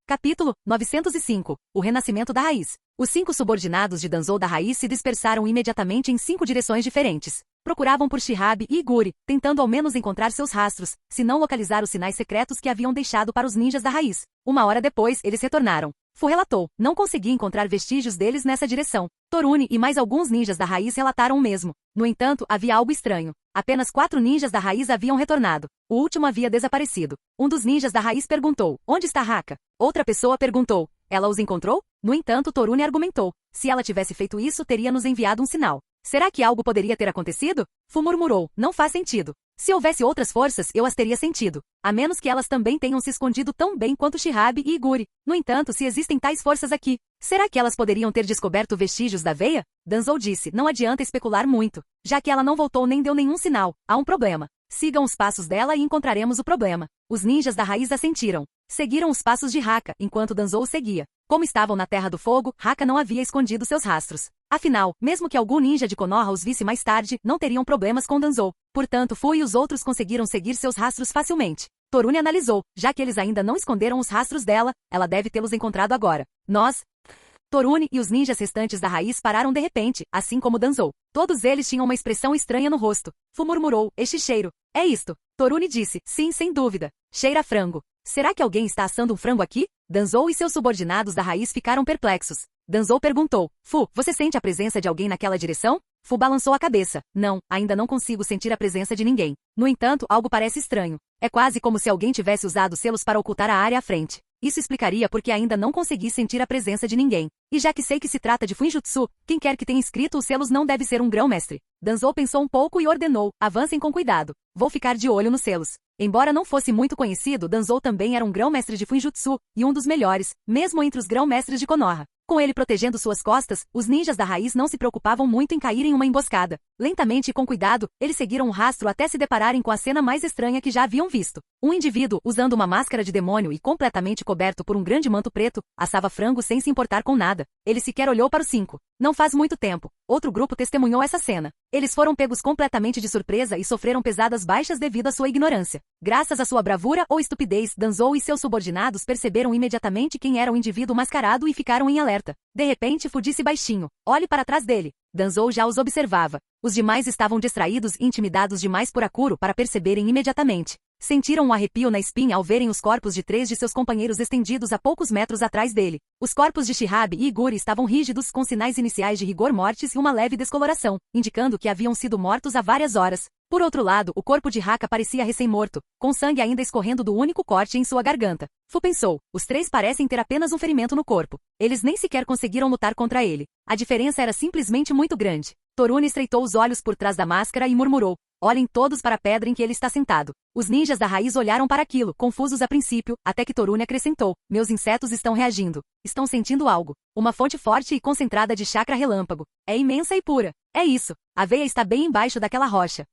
Capítulo 905. O renascimento da raiz. Os 5 subordinados de Danzou da raiz se dispersaram imediatamente em 5 direções diferentes. Procuravam por Shihabe e Iguri, tentando ao menos encontrar seus rastros, se não localizar os sinais secretos que haviam deixado para os ninjas da raiz. Uma hora depois, eles retornaram. Fu relatou, não consegui encontrar vestígios deles nessa direção. Torune e mais alguns ninjas da raiz relataram o mesmo. No entanto, havia algo estranho. Apenas 4 ninjas da raiz haviam retornado. O último havia desaparecido. Um dos ninjas da raiz perguntou, onde está Haka? Outra pessoa perguntou, ela os encontrou? No entanto, Torune argumentou, se ela tivesse feito isso, teria nos enviado um sinal. Será que algo poderia ter acontecido? Fu murmurou, não faz sentido. Se houvesse outras forças, eu as teria sentido. A menos que elas também tenham se escondido tão bem quanto Shihabe e Iguri. No entanto, se existem tais forças aqui, será que elas poderiam ter descoberto vestígios da veia? Danzou disse, não adianta especular muito. Já que ela não voltou nem deu nenhum sinal, há um problema. Sigam os passos dela e encontraremos o problema. Os ninjas da raiz assentiram. Seguiram os passos de Haka, enquanto Danzou seguia. Como estavam na Terra do Fogo, Haka não havia escondido seus rastros. Afinal, mesmo que algum ninja de Konoha os visse mais tarde, não teriam problemas com Danzou. Portanto, Fu e os outros conseguiram seguir seus rastros facilmente. Torune analisou, já que eles ainda não esconderam os rastros dela, ela deve tê-los encontrado agora. Torune e os ninjas restantes da raiz pararam de repente, assim como Danzou. Todos eles tinham uma expressão estranha no rosto. Fu murmurou, este cheiro. É isto. Torune disse, sim, sem dúvida. Cheira a frango. Será que alguém está assando um frango aqui? Danzou e seus subordinados da raiz ficaram perplexos. Danzou perguntou, Fu, você sente a presença de alguém naquela direção? Fu balançou a cabeça. Não, ainda não consigo sentir a presença de ninguém. No entanto, algo parece estranho. É quase como se alguém tivesse usado selos para ocultar a área à frente. Isso explicaria porque ainda não consegui sentir a presença de ninguém. E já que sei que se trata de Fuinjutsu, quem quer que tenha escrito os selos não deve ser um grão-mestre. Danzou pensou um pouco e ordenou, avancem com cuidado. Vou ficar de olho nos selos. Embora não fosse muito conhecido, Danzou também era um grão-mestre de Fuinjutsu, e um dos melhores, mesmo entre os grão-mestres de Konoha. Com ele protegendo suas costas, os ninjas da raiz não se preocupavam muito em cair em uma emboscada. Lentamente e com cuidado, eles seguiram o rastro até se depararem com a cena mais estranha que já haviam visto. Um indivíduo, usando uma máscara de demônio e completamente coberto por um grande manto preto, assava frango sem se importar com nada. Ele sequer olhou para os 5. Não faz muito tempo, outro grupo testemunhou essa cena. Eles foram pegos completamente de surpresa e sofreram pesadas baixas devido à sua ignorância. Graças à sua bravura ou estupidez, Danzou e seus subordinados perceberam imediatamente quem era o indivíduo mascarado e ficaram em alerta. De repente, Fu disse baixinho, olhe para trás dele. Danzou já os observava. Os demais estavam distraídos e intimidados demais por Akuro para perceberem imediatamente. Sentiram um arrepio na espinha ao verem os corpos de 3 de seus companheiros estendidos a poucos metros atrás dele. Os corpos de Shihabe e Iguri estavam rígidos com sinais iniciais de rigor mortis e uma leve descoloração, indicando que haviam sido mortos há várias horas. Por outro lado, o corpo de Haka parecia recém-morto, com sangue ainda escorrendo do único corte em sua garganta. Fu pensou, os 3 parecem ter apenas um ferimento no corpo. Eles nem sequer conseguiram lutar contra ele. A diferença era simplesmente muito grande. Torune estreitou os olhos por trás da máscara e murmurou, olhem todos para a pedra em que ele está sentado. Os ninjas da raiz olharam para aquilo, confusos a princípio, até que Torune acrescentou, meus insetos estão reagindo. Estão sentindo algo. Uma fonte forte e concentrada de chakra relâmpago. É imensa e pura. É isso. A veia está bem embaixo daquela rocha.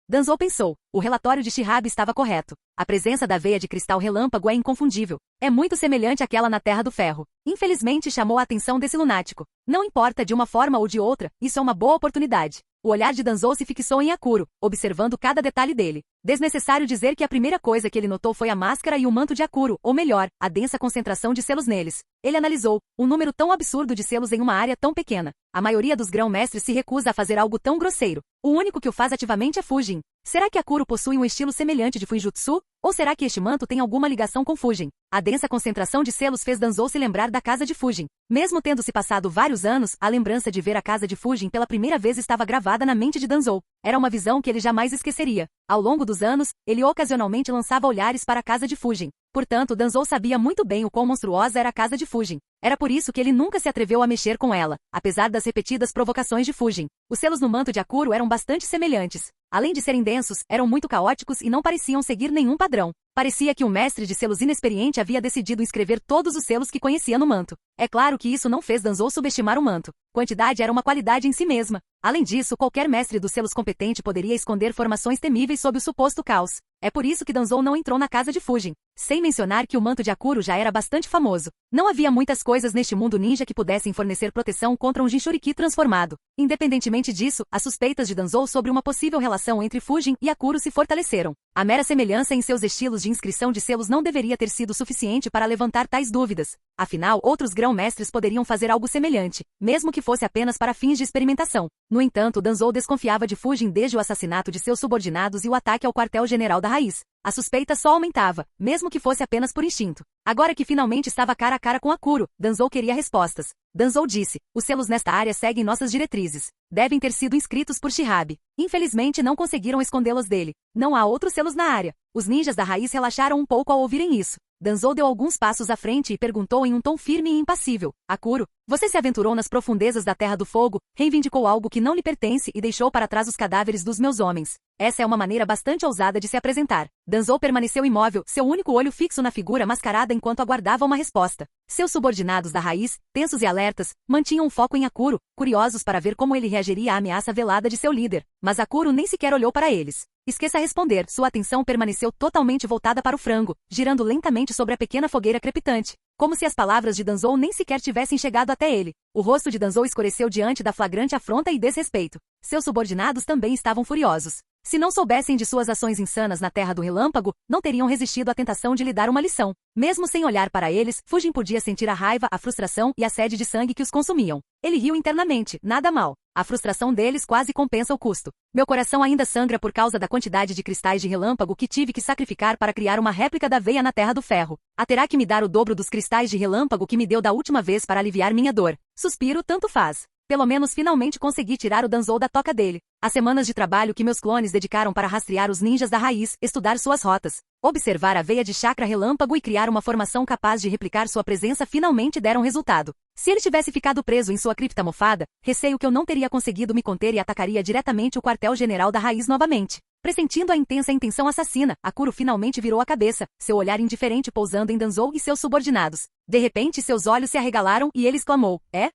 Danzou pensou. O relatório de Shihabe estava correto. A presença da veia de cristal relâmpago é inconfundível. É muito semelhante àquela na Terra do Ferro. Infelizmente chamou a atenção desse lunático. Não importa de uma forma ou de outra, isso é uma boa oportunidade. O olhar de Danzou se fixou em Akuro, observando cada detalhe dele. Desnecessário dizer que a primeira coisa que ele notou foi a máscara e o manto de Akuro, ou melhor, a densa concentração de selos neles. Ele analisou, um número tão absurdo de selos em uma área tão pequena. A maioria dos grão-mestres se recusa a fazer algo tão grosseiro. O único que o faz ativamente é Fujin. Será que Akuro possui um estilo semelhante de Fuinjutsu? Ou será que este manto tem alguma ligação com Fujin? A densa concentração de selos fez Danzou se lembrar da casa de Fujin. Mesmo tendo se passado vários anos, a lembrança de ver a casa de Fujin pela primeira vez estava gravada na mente de Danzou. Era uma visão que ele jamais esqueceria. Ao longo dos anos, ele ocasionalmente lançava olhares para a casa de Fujin. Portanto, Danzou sabia muito bem o quão monstruosa era a casa de Fujin. Era por isso que ele nunca se atreveu a mexer com ela, apesar das repetidas provocações de Fujin. Os selos no manto de Akuro eram bastante semelhantes. Além de serem densos, eram muito caóticos e não pareciam seguir nenhum padrão. Parecia que um mestre de selos inexperiente havia decidido inscrever todos os selos que conhecia no manto. É claro que isso não fez Danzou subestimar o manto. Quantidade era uma qualidade em si mesma. Além disso, qualquer mestre dos selos competente poderia esconder formações temíveis sob o suposto caos. É por isso que Danzou não entrou na casa de Fujin. Sem mencionar que o manto de Akuro já era bastante famoso. Não havia muitas coisas neste mundo ninja que pudessem fornecer proteção contra um Jinchuriki transformado. Independentemente disso, as suspeitas de Danzou sobre uma possível relação entre Fujin e Akuro se fortaleceram. A mera semelhança em seus estilos de inscrição de selos não deveria ter sido suficiente para levantar tais dúvidas. Afinal, outros grão-mestres poderiam fazer algo semelhante, mesmo que fosse apenas para fins de experimentação. No entanto, Danzou desconfiava de Fujin desde o assassinato de seus subordinados e o ataque ao quartel-general da raiz. A suspeita só aumentava, mesmo que fosse apenas por instinto. Agora que finalmente estava cara a cara com Akuro, Danzou queria respostas. Danzou disse, os selos nesta área seguem nossas diretrizes. Devem ter sido inscritos por Shihabe. Infelizmente não conseguiram escondê-los dele. Não há outros selos na área. Os ninjas da raiz relaxaram um pouco ao ouvirem isso. Danzou deu alguns passos à frente e perguntou em um tom firme e impassível. Akuro, você se aventurou nas profundezas da Terra do Fogo, reivindicou algo que não lhe pertence e deixou para trás os cadáveres dos meus homens. Essa é uma maneira bastante ousada de se apresentar. Danzou permaneceu imóvel, seu único olho fixo na figura mascarada enquanto aguardava uma resposta. Seus subordinados da raiz, tensos e alertas, mantinham um foco em Akuro, curiosos para ver como ele reagiria à ameaça velada de seu líder. Mas Akuro nem sequer olhou para eles. Esqueça responder, sua atenção permaneceu totalmente voltada para o frango, girando lentamente sobre a pequena fogueira crepitante, como se as palavras de Danzou nem sequer tivessem chegado até ele. O rosto de Danzou escureceu diante da flagrante afronta e desrespeito. Seus subordinados também estavam furiosos. Se não soubessem de suas ações insanas na Terra do Relâmpago, não teriam resistido à tentação de lhe dar uma lição. Mesmo sem olhar para eles, Fujin podia sentir a raiva, a frustração e a sede de sangue que os consumiam. Ele riu internamente, nada mal. A frustração deles quase compensa o custo. Meu coração ainda sangra por causa da quantidade de cristais de relâmpago que tive que sacrificar para criar uma réplica da veia na Terra do Ferro. Terá que me dar o dobro dos cristais de relâmpago que me deu da última vez para aliviar minha dor. Suspiro, tanto faz. Pelo menos finalmente consegui tirar o Danzou da toca dele. As semanas de trabalho que meus clones dedicaram para rastrear os ninjas da raiz, estudar suas rotas, observar a veia de chakra relâmpago e criar uma formação capaz de replicar sua presença finalmente deram resultado. Se ele tivesse ficado preso em sua cripta mofada, receio que eu não teria conseguido me conter e atacaria diretamente o quartel-general da raiz novamente. Pressentindo a intensa intenção assassina, Akuro finalmente virou a cabeça, seu olhar indiferente pousando em Danzou e seus subordinados. De repente seus olhos se arregalaram e ele exclamou, é?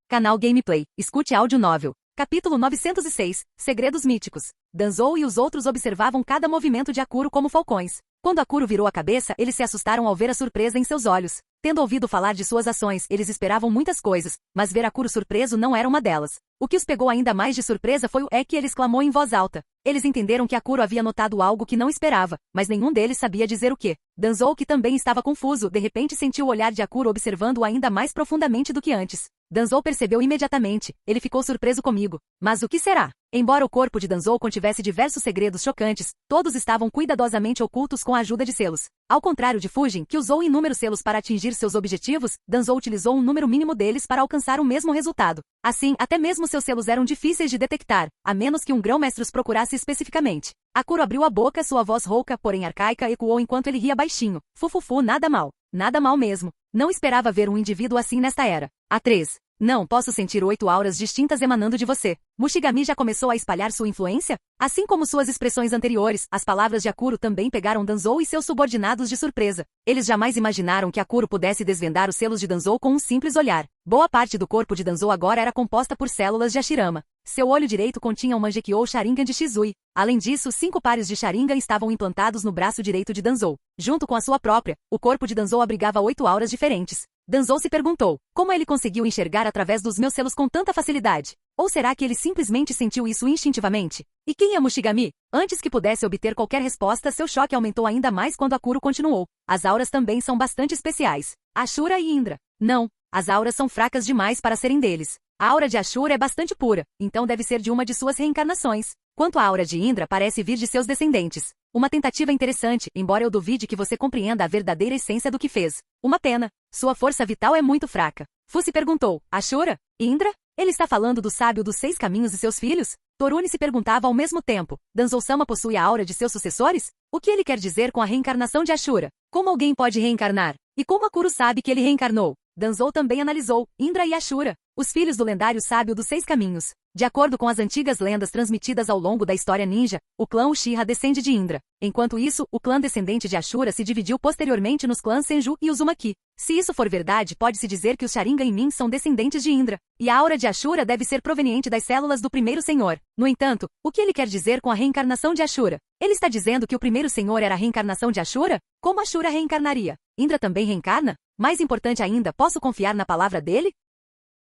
Canal Gameplay. Escute áudio novel. Capítulo 906. Segredos míticos. Danzou e os outros observavam cada movimento de Akuro como falcões. Quando Akuro virou a cabeça, eles se assustaram ao ver a surpresa em seus olhos. Tendo ouvido falar de suas ações, eles esperavam muitas coisas, mas ver Akuro surpreso não era uma delas. O que os pegou ainda mais de surpresa foi o "é" que ele exclamou em voz alta. Eles entenderam que Akuro havia notado algo que não esperava, mas nenhum deles sabia dizer o que. Danzou, que também estava confuso, de repente sentiu o olhar de Akuro observando-o ainda mais profundamente do que antes. Danzou percebeu imediatamente, ele ficou surpreso comigo. Mas o que será? Embora o corpo de Danzou contivesse diversos segredos chocantes, todos estavam cuidadosamente ocultos com a ajuda de selos. Ao contrário de Fujin, que usou inúmeros selos para atingir seus objetivos, Danzou utilizou um número mínimo deles para alcançar o mesmo resultado. Assim, até mesmo seus selos eram difíceis de detectar, a menos que um grão-mestre os procurasse especificamente. Akuro abriu a boca, sua voz rouca, porém arcaica, ecoou enquanto ele ria baixinho. Fufufu, nada mal. Nada mal mesmo. Não esperava ver um indivíduo assim nesta era. A3. Não, posso sentir 8 auras distintas emanando de você. Mushigami já começou a espalhar sua influência? Assim como suas expressões anteriores, as palavras de Akuro também pegaram Danzou e seus subordinados de surpresa. Eles jamais imaginaram que Akuro pudesse desvendar os selos de Danzou com um simples olhar. Boa parte do corpo de Danzou agora era composta por células de Hashirama. Seu olho direito continha um Mangekyou Sharingan de Shizui. Além disso, 5 pares de Sharingan estavam implantados no braço direito de Danzou. Junto com a sua própria, o corpo de Danzou abrigava 8 auras diferentes. Danzou se perguntou, como ele conseguiu enxergar através dos meus selos com tanta facilidade? Ou será que ele simplesmente sentiu isso instintivamente? E quem é Mushigami? Antes que pudesse obter qualquer resposta, seu choque aumentou ainda mais quando Akuro continuou. As auras também são bastante especiais. Ashura e Indra. Não, as auras são fracas demais para serem deles. A aura de Ashura é bastante pura, então deve ser de uma de suas reencarnações. Quanto à aura de Indra, parece vir de seus descendentes. Uma tentativa interessante, embora eu duvide que você compreenda a verdadeira essência do que fez. Uma pena. Sua força vital é muito fraca. Fu se perguntou, Ashura? Indra? Ele está falando do sábio dos 6 caminhos e seus filhos? Torune se perguntava ao mesmo tempo, Danzou-sama possui a aura de seus sucessores? O que ele quer dizer com a reencarnação de Ashura? Como alguém pode reencarnar? E como Akuro sabe que ele reencarnou? Danzou também analisou, Indra e Ashura, os filhos do lendário sábio dos 6 caminhos. De acordo com as antigas lendas transmitidas ao longo da história ninja, o clã Uchiha descende de Indra. Enquanto isso, o clã descendente de Ashura se dividiu posteriormente nos clãs Senju e Uzumaki. Se isso for verdade, pode-se dizer que os Sharingan em mim são descendentes de Indra, e a aura de Ashura deve ser proveniente das células do primeiro senhor. No entanto, o que ele quer dizer com a reencarnação de Ashura? Ele está dizendo que o primeiro senhor era a reencarnação de Ashura? Como Ashura reencarnaria? Indra também reencarna? Mais importante ainda, posso confiar na palavra dele?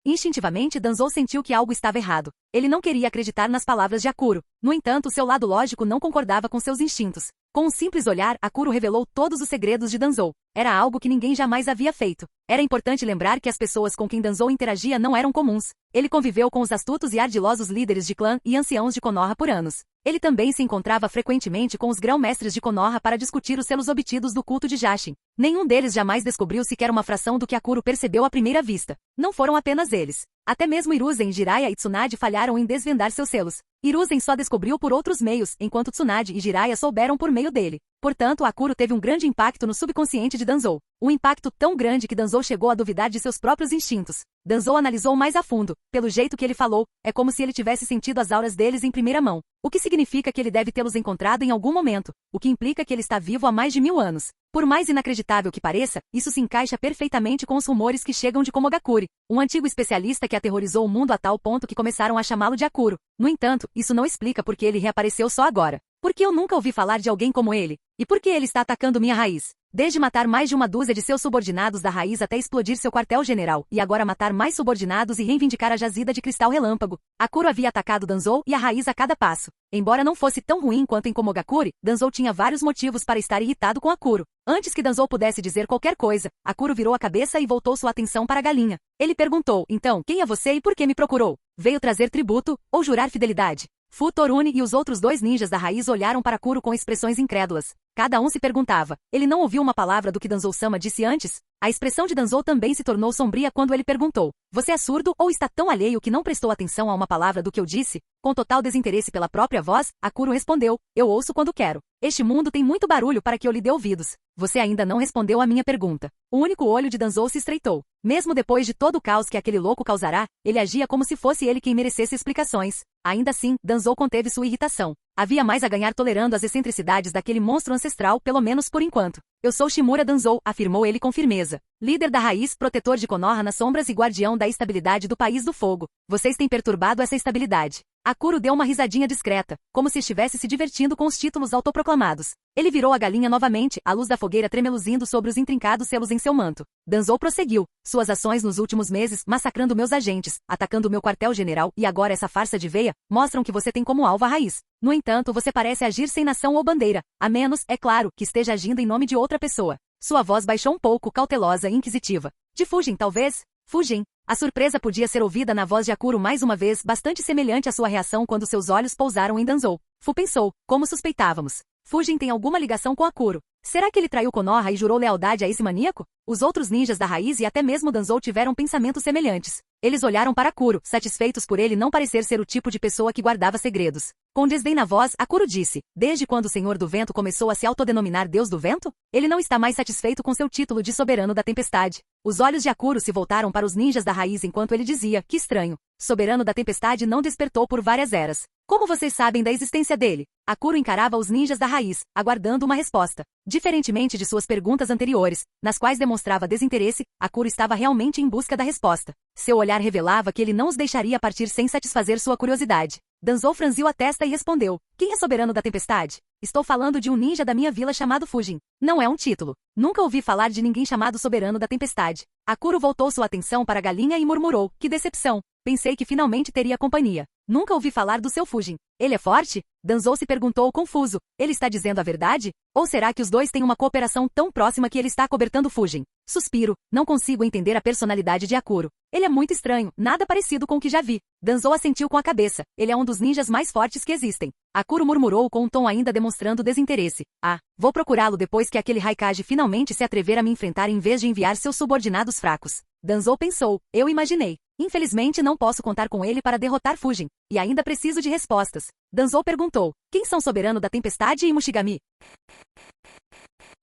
Instintivamente, Danzou sentiu que algo estava errado. Ele não queria acreditar nas palavras de Akuro. No entanto, seu lado lógico não concordava com seus instintos. Com um simples olhar, Akuro revelou todos os segredos de Danzou. Era algo que ninguém jamais havia feito. Era importante lembrar que as pessoas com quem Danzou interagia não eram comuns. Ele conviveu com os astutos e ardilosos líderes de clã e anciãos de Konoha por anos. Ele também se encontrava frequentemente com os grão-mestres de Konoha para discutir os selos obtidos do culto de Jashin. Nenhum deles jamais descobriu sequer uma fração do que Akuro percebeu à primeira vista. Não foram apenas eles. Até mesmo Hiruzen, Jiraiya e Tsunade falharam em desvendar seus selos. Hiruzen só descobriu por outros meios, enquanto Tsunade e Jiraiya souberam por meio dele. Portanto, Akuro teve um grande impacto no subconsciente de Danzou. Um impacto tão grande que Danzou chegou a duvidar de seus próprios instintos. Danzou analisou mais a fundo. Pelo jeito que ele falou, é como se ele tivesse sentido as auras deles em primeira mão. O que significa que ele deve tê-los encontrado em algum momento, o que implica que ele está vivo há mais de 1000 anos. Por mais inacreditável que pareça, isso se encaixa perfeitamente com os rumores que chegam de Komogakure, um antigo especialista que aterrorizou o mundo a tal ponto que começaram a chamá-lo de Akuro. No entanto, isso não explica por que ele reapareceu só agora. Por que eu nunca ouvi falar de alguém como ele? E por que ele está atacando minha raiz? Desde matar mais de uma dúzia de seus subordinados da raiz até explodir seu quartel-general, e agora matar mais subordinados e reivindicar a jazida de cristal relâmpago, Akuro havia atacado Danzou e a raiz a cada passo. Embora não fosse tão ruim quanto em Komogakure, Danzou tinha vários motivos para estar irritado com Akuro. Antes que Danzou pudesse dizer qualquer coisa, Akuro virou a cabeça e voltou sua atenção para a galinha. Ele perguntou, então, quem é você e por que me procurou? Veio trazer tributo, ou jurar fidelidade? Fu Torune e os outros 2 ninjas da raiz olharam para Akuro com expressões incrédulas. Cada um se perguntava, ele não ouviu uma palavra do que Danzou-sama disse antes? A expressão de Danzou também se tornou sombria quando ele perguntou, você é surdo ou está tão alheio que não prestou atenção a uma palavra do que eu disse? Com total desinteresse pela própria voz, Akuro respondeu, eu ouço quando quero. Este mundo tem muito barulho para que eu lhe dê ouvidos. Você ainda não respondeu à minha pergunta. O único olho de Danzou se estreitou. Mesmo depois de todo o caos que aquele louco causará, ele agia como se fosse ele quem merecesse explicações. Ainda assim, Danzou conteve sua irritação. Havia mais a ganhar tolerando as excentricidades daquele monstro ancestral, pelo menos por enquanto. Eu sou Shimura Danzou, afirmou ele com firmeza. Líder da raiz, protetor de Konoha nas sombras e guardião da estabilidade do País do Fogo. Vocês têm perturbado essa estabilidade. Akuro deu uma risadinha discreta, como se estivesse se divertindo com os títulos autoproclamados. Ele virou a galinha novamente, a luz da fogueira tremeluzindo sobre os intrincados selos em seu manto. Danzou prosseguiu. Suas ações nos últimos meses, massacrando meus agentes, atacando meu quartel-general e agora essa farsa de veia, mostram que você tem como alvo a raiz. No entanto, você parece agir sem nação ou bandeira, a menos, é claro, que esteja agindo em nome de outra pessoa. Sua voz baixou um pouco, cautelosa e inquisitiva. De Fujin, talvez? Fujin. A surpresa podia ser ouvida na voz de Akuro mais uma vez, bastante semelhante à sua reação quando seus olhos pousaram em Danzou. Fu pensou, como suspeitávamos. Fujin tem alguma ligação com Akuro. Será que ele traiu Konoha e jurou lealdade a esse maníaco? Os outros ninjas da raiz e até mesmo Danzou tiveram pensamentos semelhantes. Eles olharam para Akuro, satisfeitos por ele não parecer ser o tipo de pessoa que guardava segredos. Com desdém na voz, Akuro disse, desde quando o Senhor do Vento começou a se autodenominar Deus do Vento? Ele não está mais satisfeito com seu título de Soberano da Tempestade. Os olhos de Akuro se voltaram para os ninjas da raiz enquanto ele dizia, que estranho. Soberano da Tempestade não despertou por várias eras. Como vocês sabem da existência dele? Akuro encarava os ninjas da raiz, aguardando uma resposta. Diferentemente de suas perguntas anteriores, nas quais demonstrava desinteresse, Akuro estava realmente em busca da resposta. Seu olhar revelava que ele não os deixaria partir sem satisfazer sua curiosidade. Danzou franziu a testa e respondeu, quem é Soberano da Tempestade? Estou falando de um ninja da minha vila chamado Fujin. Não é um título. Nunca ouvi falar de ninguém chamado Soberano da Tempestade. Akuro voltou sua atenção para a galinha e murmurou, que decepção. Pensei que finalmente teria companhia. Nunca ouvi falar do seu Fujin. Ele é forte? Danzou se perguntou confuso. Ele está dizendo a verdade? Ou será que os dois têm uma cooperação tão próxima que ele está acobertando Fujin? Suspiro, não consigo entender a personalidade de Akuro. Ele é muito estranho, nada parecido com o que já vi. Danzou assentiu com a cabeça. Ele é um dos ninjas mais fortes que existem. Akuro murmurou com um tom ainda demonstrando desinteresse. Ah, vou procurá-lo depois que aquele Raikage finalmente se atrever a me enfrentar em vez de enviar seus subordinados fracos. Danzou pensou, eu imaginei. Infelizmente não posso contar com ele para derrotar Fujin. E ainda preciso de respostas. Danzou perguntou, quem são Soberano da Tempestade e Mushigami?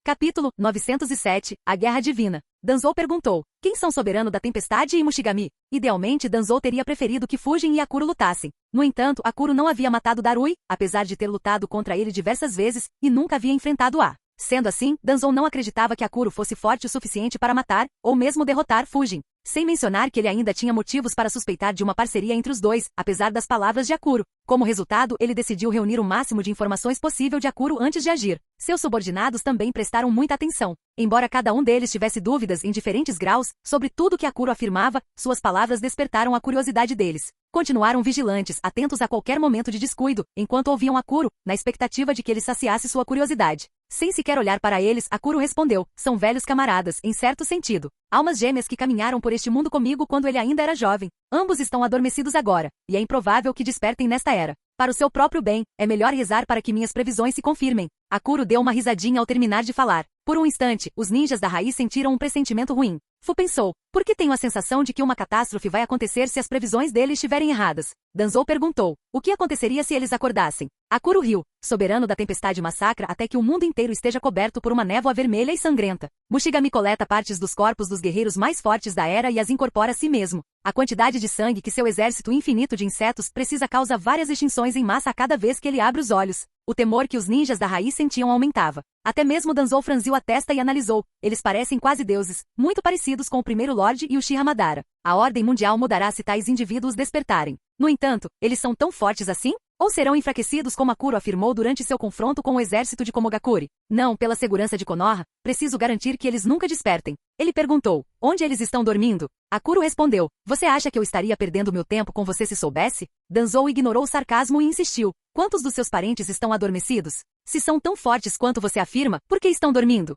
Capítulo 907, A Guerra Divina. Danzou perguntou, quem são Soberano da Tempestade e Mushigami? Idealmente Danzou teria preferido que Fujin e Akuro lutassem. No entanto, Akuro não havia matado Darui, apesar de ter lutado contra ele diversas vezes, e nunca havia enfrentado-a. Sendo assim, Danzou não acreditava que Akuro fosse forte o suficiente para matar, ou mesmo derrotar Fujin. Sem mencionar que ele ainda tinha motivos para suspeitar de uma parceria entre os dois, apesar das palavras de Akuro. Como resultado, ele decidiu reunir o máximo de informações possível de Akuro antes de agir. Seus subordinados também prestaram muita atenção. Embora cada um deles tivesse dúvidas em diferentes graus sobre tudo que Akuro afirmava, suas palavras despertaram a curiosidade deles. Continuaram vigilantes, atentos a qualquer momento de descuido, enquanto ouviam Akuro, na expectativa de que ele saciasse sua curiosidade. Sem sequer olhar para eles, Akuro respondeu, são velhos camaradas, em certo sentido. Almas gêmeas que caminharam por este mundo comigo quando ele ainda era jovem. Ambos estão adormecidos agora, e é improvável que despertem nesta era. Para o seu próprio bem, é melhor rezar para que minhas previsões se confirmem. Akuro deu uma risadinha ao terminar de falar. Por um instante, os ninjas da raiz sentiram um pressentimento ruim. Fu pensou, por que tenho a sensação de que uma catástrofe vai acontecer se as previsões dele estiverem erradas? Danzou perguntou, o que aconteceria se eles acordassem? Akuro riu, soberano da tempestade massacra até que o mundo inteiro esteja coberto por uma névoa vermelha e sangrenta. Mushigami coleta partes dos corpos dos guerreiros mais fortes da era e as incorpora a si mesmo. A quantidade de sangue que seu exército infinito de insetos precisa causa várias extinções em massa a cada vez que ele abre os olhos. O temor que os ninjas da raiz sentiam aumentava. Até mesmo Danzou franziu a testa e analisou. Eles parecem quase deuses, muito parecidos com o primeiro Lorde e o Uchiha Madara. A ordem mundial mudará se tais indivíduos despertarem. No entanto, eles são tão fortes assim? Ou serão enfraquecidos como Akuro afirmou durante seu confronto com o exército de Komogakure? Não, pela segurança de Konoha, preciso garantir que eles nunca despertem. Ele perguntou, onde eles estão dormindo? Akuro respondeu, você acha que eu estaria perdendo meu tempo com você se soubesse? Danzou ignorou o sarcasmo e insistiu, quantos dos seus parentes estão adormecidos? Se são tão fortes quanto você afirma, por que estão dormindo?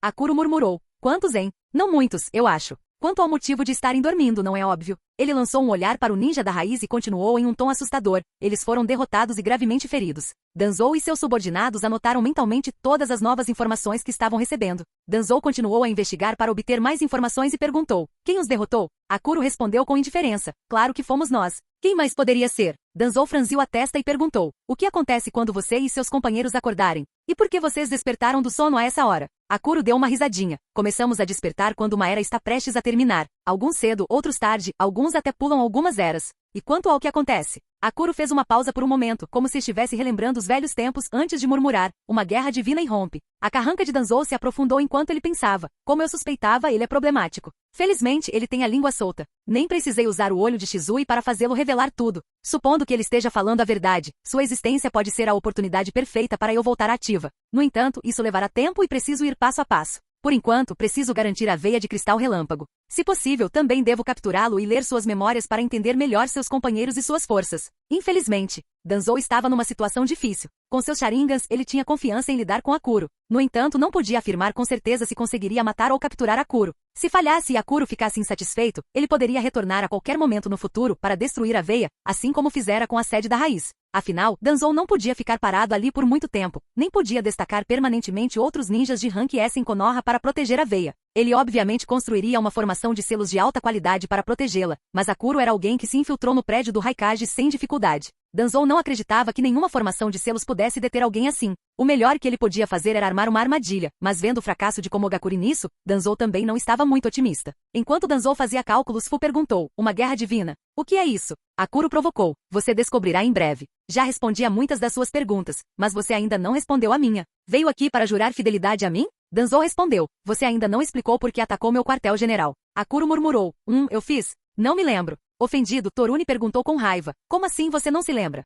Akuro murmurou, quantos, hein? Não muitos, eu acho. Quanto ao motivo de estarem dormindo, não é óbvio. Ele lançou um olhar para o ninja da raiz e continuou em um tom assustador. Eles foram derrotados e gravemente feridos. Danzou e seus subordinados anotaram mentalmente todas as novas informações que estavam recebendo. Danzou continuou a investigar para obter mais informações e perguntou, quem os derrotou? Akuro respondeu com indiferença, claro que fomos nós. Quem mais poderia ser? Danzou franziu a testa e perguntou, o que acontece quando você e seus companheiros acordarem? E por que vocês despertaram do sono a essa hora? Akuro deu uma risadinha. Começamos a despertar quando uma era está prestes a terminar. Alguns cedo, outros tarde, alguns até pulam algumas eras. E quanto ao que acontece? Akuro fez uma pausa por um momento, como se estivesse relembrando os velhos tempos antes de murmurar. Uma guerra divina irrompe. A carranca de Danzou se aprofundou enquanto ele pensava. Como eu suspeitava, ele é problemático. Felizmente, ele tem a língua solta. Nem precisei usar o olho de Shizui para fazê-lo revelar tudo. Supondo que ele esteja falando a verdade, sua existência pode ser a oportunidade perfeita para eu voltar ativa. No entanto, isso levará tempo e preciso ir passo a passo. Por enquanto, preciso garantir a veia de cristal relâmpago. Se possível, também devo capturá-lo e ler suas memórias para entender melhor seus companheiros e suas forças. Infelizmente, Danzou estava numa situação difícil. Com seus Sharingans, ele tinha confiança em lidar com Akuro. No entanto, não podia afirmar com certeza se conseguiria matar ou capturar Akuro. Se falhasse e Akuro ficasse insatisfeito, ele poderia retornar a qualquer momento no futuro para destruir a veia, assim como fizera com a sede da raiz. Afinal, Danzou não podia ficar parado ali por muito tempo, nem podia destacar permanentemente outros ninjas de rank S em Konoha para proteger a veia. Ele obviamente construiria uma formação de selos de alta qualidade para protegê-la, mas Akuro era alguém que se infiltrou no prédio do Raikage sem dificuldade. Danzou não acreditava que nenhuma formação de selos pudesse deter alguém assim. O melhor que ele podia fazer era armar uma armadilha, mas vendo o fracasso de Komogakure nisso, Danzou também não estava muito otimista. Enquanto Danzou fazia cálculos, Fu perguntou, uma guerra divina? O que é isso? Akuro provocou, você descobrirá em breve. Já respondi a muitas das suas perguntas, mas você ainda não respondeu a minha. Veio aqui para jurar fidelidade a mim? Danzou respondeu, você ainda não explicou por que atacou meu quartel-general. Akuro murmurou, eu fiz? Não me lembro. Ofendido, Torune perguntou com raiva, como assim você não se lembra?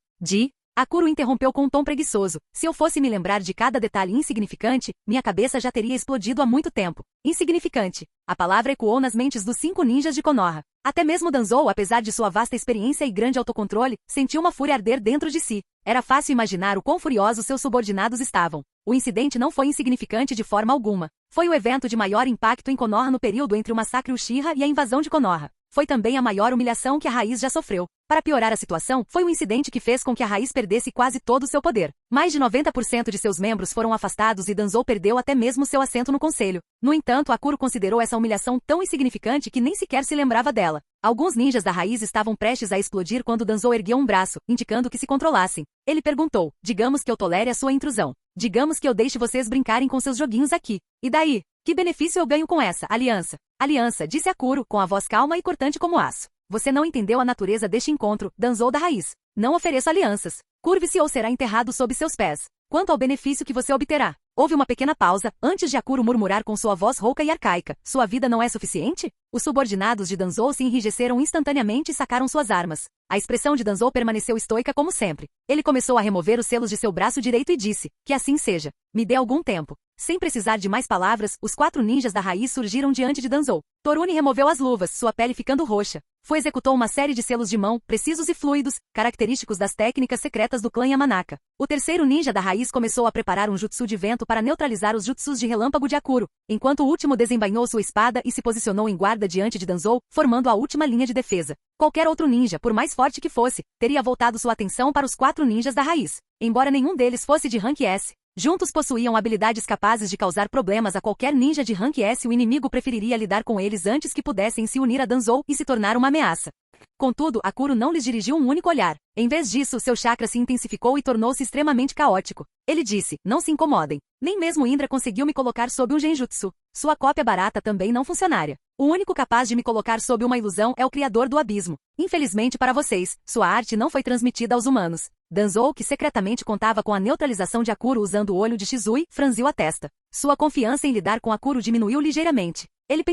Akuro interrompeu com um tom preguiçoso. Se eu fosse me lembrar de cada detalhe insignificante, minha cabeça já teria explodido há muito tempo. Insignificante. A palavra ecoou nas mentes dos 5 ninjas de Konoha. Até mesmo Danzou, apesar de sua vasta experiência e grande autocontrole, sentiu uma fúria arder dentro de si. Era fácil imaginar o quão furiosos seus subordinados estavam. O incidente não foi insignificante de forma alguma. Foi o evento de maior impacto em Konoha no período entre o massacre Uchiha e a invasão de Konoha. Foi também a maior humilhação que a raiz já sofreu. Para piorar a situação, foi um incidente que fez com que a raiz perdesse quase todo o seu poder. Mais de 90% de seus membros foram afastados e Danzou perdeu até mesmo seu assento no conselho. No entanto, Akuro considerou essa humilhação tão insignificante que nem sequer se lembrava dela. Alguns ninjas da raiz estavam prestes a explodir quando Danzou ergueu um braço, indicando que se controlassem. Ele perguntou, digamos que eu tolere a sua intrusão. Digamos que eu deixe vocês brincarem com seus joguinhos aqui. E daí? Que benefício eu ganho com essa aliança? Aliança, disse Akuro, com a voz calma e cortante como aço. Você não entendeu a natureza deste encontro, Danzou da raiz. Não ofereço alianças. Curve-se ou será enterrado sob seus pés. Quanto ao benefício que você obterá? Houve uma pequena pausa, antes de Akuro murmurar com sua voz rouca e arcaica. Sua vida não é suficiente? Os subordinados de Danzou se enrijeceram instantaneamente e sacaram suas armas. A expressão de Danzou permaneceu estoica como sempre. Ele começou a remover os selos de seu braço direito e disse, que assim seja. Me dê algum tempo. Sem precisar de mais palavras, os 4 ninjas da raiz surgiram diante de Danzou. Torune removeu as luvas, sua pele ficando roxa. Fu executou uma série de selos de mão, precisos e fluidos, característicos das técnicas secretas do clã Yamanaka. O terceiro ninja da raiz começou a preparar um jutsu de vento para neutralizar os jutsus de relâmpago de Akuro, enquanto o último desembainhou sua espada e se posicionou em guarda diante de Danzou, formando a última linha de defesa. Qualquer outro ninja, por mais forte que fosse, teria voltado sua atenção para os 4 ninjas da raiz. Embora nenhum deles fosse de rank S, juntos possuíam habilidades capazes de causar problemas a qualquer ninja de rank S. O inimigo preferiria lidar com eles antes que pudessem se unir a Danzou e se tornar uma ameaça. Contudo, Akuro não lhes dirigiu um único olhar. Em vez disso, seu chakra se intensificou e tornou-se extremamente caótico. Ele disse, não se incomodem. Nem mesmo Indra conseguiu me colocar sob um genjutsu. Sua cópia barata também não funcionaria. O único capaz de me colocar sob uma ilusão é o Criador do Abismo. Infelizmente para vocês, sua arte não foi transmitida aos humanos. Danzou, que secretamente contava com a neutralização de Akuro usando o olho de Shizui, franziu a testa. Sua confiança em lidar com Akuro diminuiu ligeiramente. Ele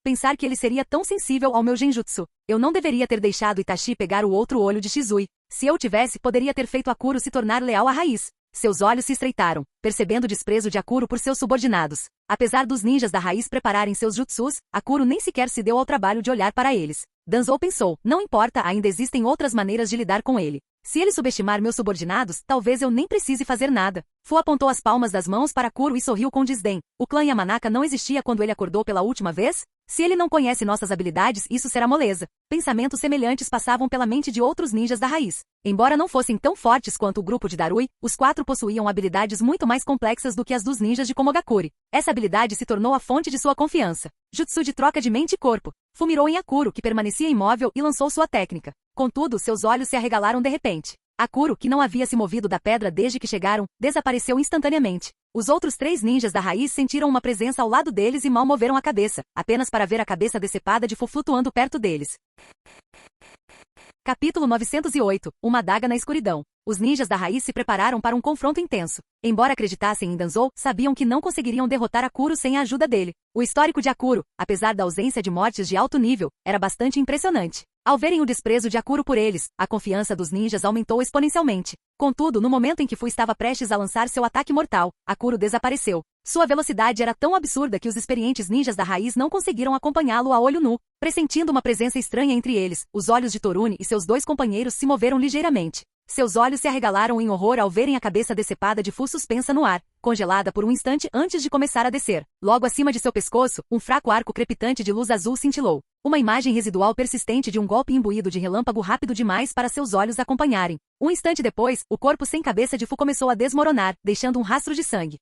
pensar que ele seria tão sensível ao meu genjutsu. Eu não deveria ter deixado Itachi pegar o outro olho de Shizui. Se eu tivesse, poderia ter feito Akuro se tornar leal à raiz. Seus olhos se estreitaram, percebendo o desprezo de Akuro por seus subordinados. Apesar dos ninjas da raiz prepararem seus jutsus, Akuro nem sequer se deu ao trabalho de olhar para eles. Danzou pensou, não importa, ainda existem outras maneiras de lidar com ele. Se ele subestimar meus subordinados, talvez eu nem precise fazer nada. Fu apontou as palmas das mãos para Akuro e sorriu com desdém. O clã Yamanaka não existia quando ele acordou pela última vez? Se ele não conhece nossas habilidades, isso será moleza. Pensamentos semelhantes passavam pela mente de outros ninjas da raiz. Embora não fossem tão fortes quanto o grupo de Darui, os 4 possuíam habilidades muito mais complexas do que as dos ninjas de Komogakure. Essa habilidade se tornou a fonte de sua confiança. Jutsu de troca de mente e corpo. Fu mirou em Akuro, que permanecia imóvel, e lançou sua técnica. Contudo, seus olhos se arregalaram de repente. Akuro, que não havia se movido da pedra desde que chegaram, desapareceu instantaneamente. Os outros 3 ninjas da raiz sentiram uma presença ao lado deles e mal moveram a cabeça, apenas para ver a cabeça decepada de Fu flutuando perto deles. Capítulo 908 – Uma adaga na escuridão. Os ninjas da raiz se prepararam para um confronto intenso. Embora acreditassem em Danzou, sabiam que não conseguiriam derrotar Akuro sem a ajuda dele. O histórico de Akuro, apesar da ausência de mortes de alto nível, era bastante impressionante. Ao verem o desprezo de Akuro por eles, a confiança dos ninjas aumentou exponencialmente. Contudo, no momento em que Fu estava prestes a lançar seu ataque mortal, Akuro desapareceu. Sua velocidade era tão absurda que os experientes ninjas da raiz não conseguiram acompanhá-lo a olho nu. Pressentindo uma presença estranha entre eles, os olhos de Torune e seus 2 companheiros se moveram ligeiramente. Seus olhos se arregalaram em horror ao verem a cabeça decepada de Fu suspensa no ar, congelada por um instante antes de começar a descer. Logo acima de seu pescoço, um fraco arco crepitante de luz azul cintilou. Uma imagem residual persistente de um golpe imbuído de relâmpago rápido demais para seus olhos acompanharem. Um instante depois, o corpo sem cabeça de Fu começou a desmoronar, deixando um rastro de sangue.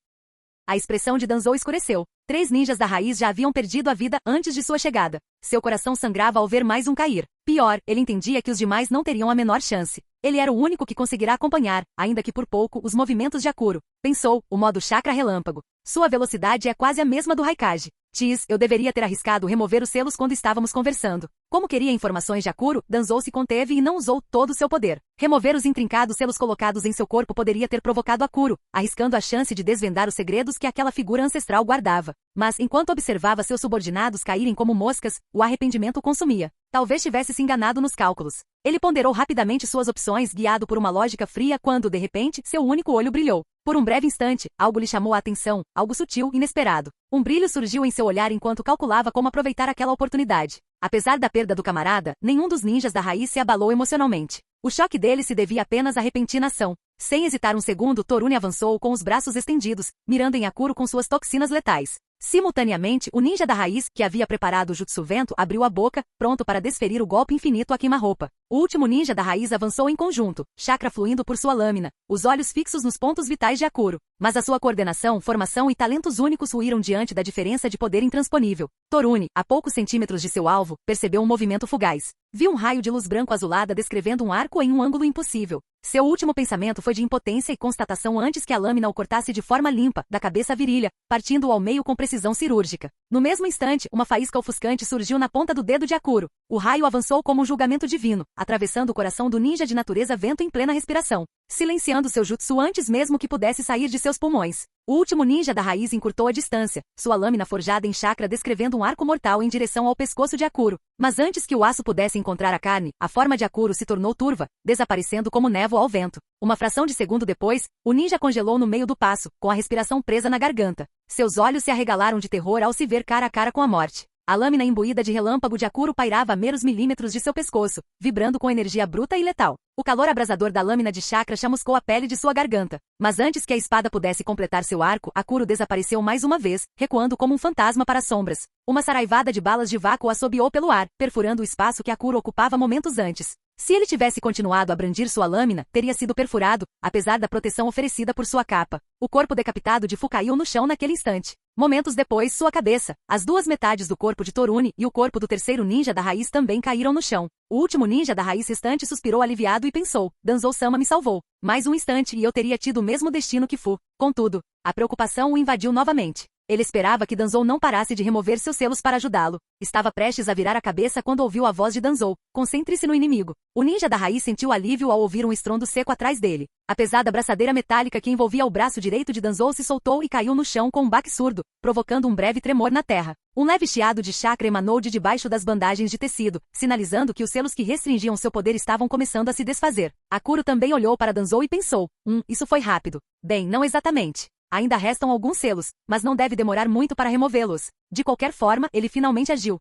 A expressão de Danzou escureceu. 3 ninjas da raiz já haviam perdido a vida antes de sua chegada. Seu coração sangrava ao ver mais um cair. Pior, ele entendia que os demais não teriam a menor chance. Ele era o único que conseguirá acompanhar, ainda que por pouco, os movimentos de Akuro. Pensou, o modo chakra relâmpago. Sua velocidade é quase a mesma do Raikage. Eu deveria ter arriscado remover os selos quando estávamos conversando. Como queria informações de Akuro, Danzou se conteve e não usou todo o seu poder. Remover os intrincados selos colocados em seu corpo poderia ter provocado Akuro, arriscando a chance de desvendar os segredos que aquela figura ancestral guardava. Mas, enquanto observava seus subordinados caírem como moscas, o arrependimento o consumia. Talvez tivesse se enganado nos cálculos. Ele ponderou rapidamente suas opções, guiado por uma lógica fria, quando, de repente, seu único olho brilhou. Por um breve instante, algo lhe chamou a atenção, algo sutil, inesperado. Um brilho surgiu em seu olhar enquanto calculava como aproveitar aquela oportunidade. Apesar da perda do camarada, nenhum dos ninjas da raiz se abalou emocionalmente. O choque dele se devia apenas à repentina ação. Sem hesitar um segundo, Torune avançou com os braços estendidos, mirando em Akuro com suas toxinas letais. Simultaneamente, o ninja da raiz, que havia preparado o jutsu vento, abriu a boca, pronto para desferir o golpe infinito a queima-roupa. O último ninja da raiz avançou em conjunto, chakra fluindo por sua lâmina, os olhos fixos nos pontos vitais de Akuro. Mas a sua coordenação, formação e talentos únicos ruíram diante da diferença de poder intransponível. Torune, a poucos centímetros de seu alvo, percebeu um movimento fugaz. Viu um raio de luz branco-azulada descrevendo um arco em um ângulo impossível. Seu último pensamento foi de impotência e constatação antes que a lâmina o cortasse de forma limpa, da cabeça à virilha, partindo-o ao meio com precisão cirúrgica. No mesmo instante, uma faísca ofuscante surgiu na ponta do dedo de Akuro. O raio avançou como um julgamento divino, atravessando o coração do ninja de natureza vento em plena respiração, silenciando seu jutsu antes mesmo que pudesse sair de seus pulmões. O último ninja da raiz encurtou a distância, sua lâmina forjada em chakra descrevendo um arco mortal em direção ao pescoço de Akuro. Mas antes que o aço pudesse encontrar a carne, a forma de Akuro se tornou turva, desaparecendo como névoa ao vento. Uma fração de segundo depois, o ninja congelou no meio do passo, com a respiração presa na garganta. Seus olhos se arregalaram de terror ao se ver cara a cara com a morte. A lâmina imbuída de relâmpago de Akuro pairava a meros milímetros de seu pescoço, vibrando com energia bruta e letal. O calor abrasador da lâmina de chakra chamuscou a pele de sua garganta. Mas antes que a espada pudesse completar seu arco, Akuro desapareceu mais uma vez, recuando como um fantasma para as sombras. Uma saraivada de balas de vácuo assobiou pelo ar, perfurando o espaço que Akuro ocupava momentos antes. Se ele tivesse continuado a brandir sua lâmina, teria sido perfurado, apesar da proteção oferecida por sua capa. O corpo decapitado de Fu caiu no chão naquele instante. Momentos depois, sua cabeça, as duas metades do corpo de Torune e o corpo do terceiro ninja da raiz também caíram no chão. O último ninja da raiz restante suspirou aliviado e pensou: Danzou-sama me salvou. Mais um instante e eu teria tido o mesmo destino que Fu. Contudo, a preocupação o invadiu novamente. Ele esperava que Danzou não parasse de remover seus selos para ajudá-lo. Estava prestes a virar a cabeça quando ouviu a voz de Danzou. Concentre-se no inimigo. O ninja da raiz sentiu alívio ao ouvir um estrondo seco atrás dele. A pesada braçadeira metálica que envolvia o braço direito de Danzou se soltou e caiu no chão com um baque surdo, provocando um breve tremor na terra. Um leve chiado de chakra emanou de debaixo das bandagens de tecido, sinalizando que os selos que restringiam seu poder estavam começando a se desfazer. Akuro também olhou para Danzou e pensou: isso foi rápido. Bem, não exatamente. Ainda restam alguns selos, mas não deve demorar muito para removê-los. De qualquer forma, ele finalmente agiu.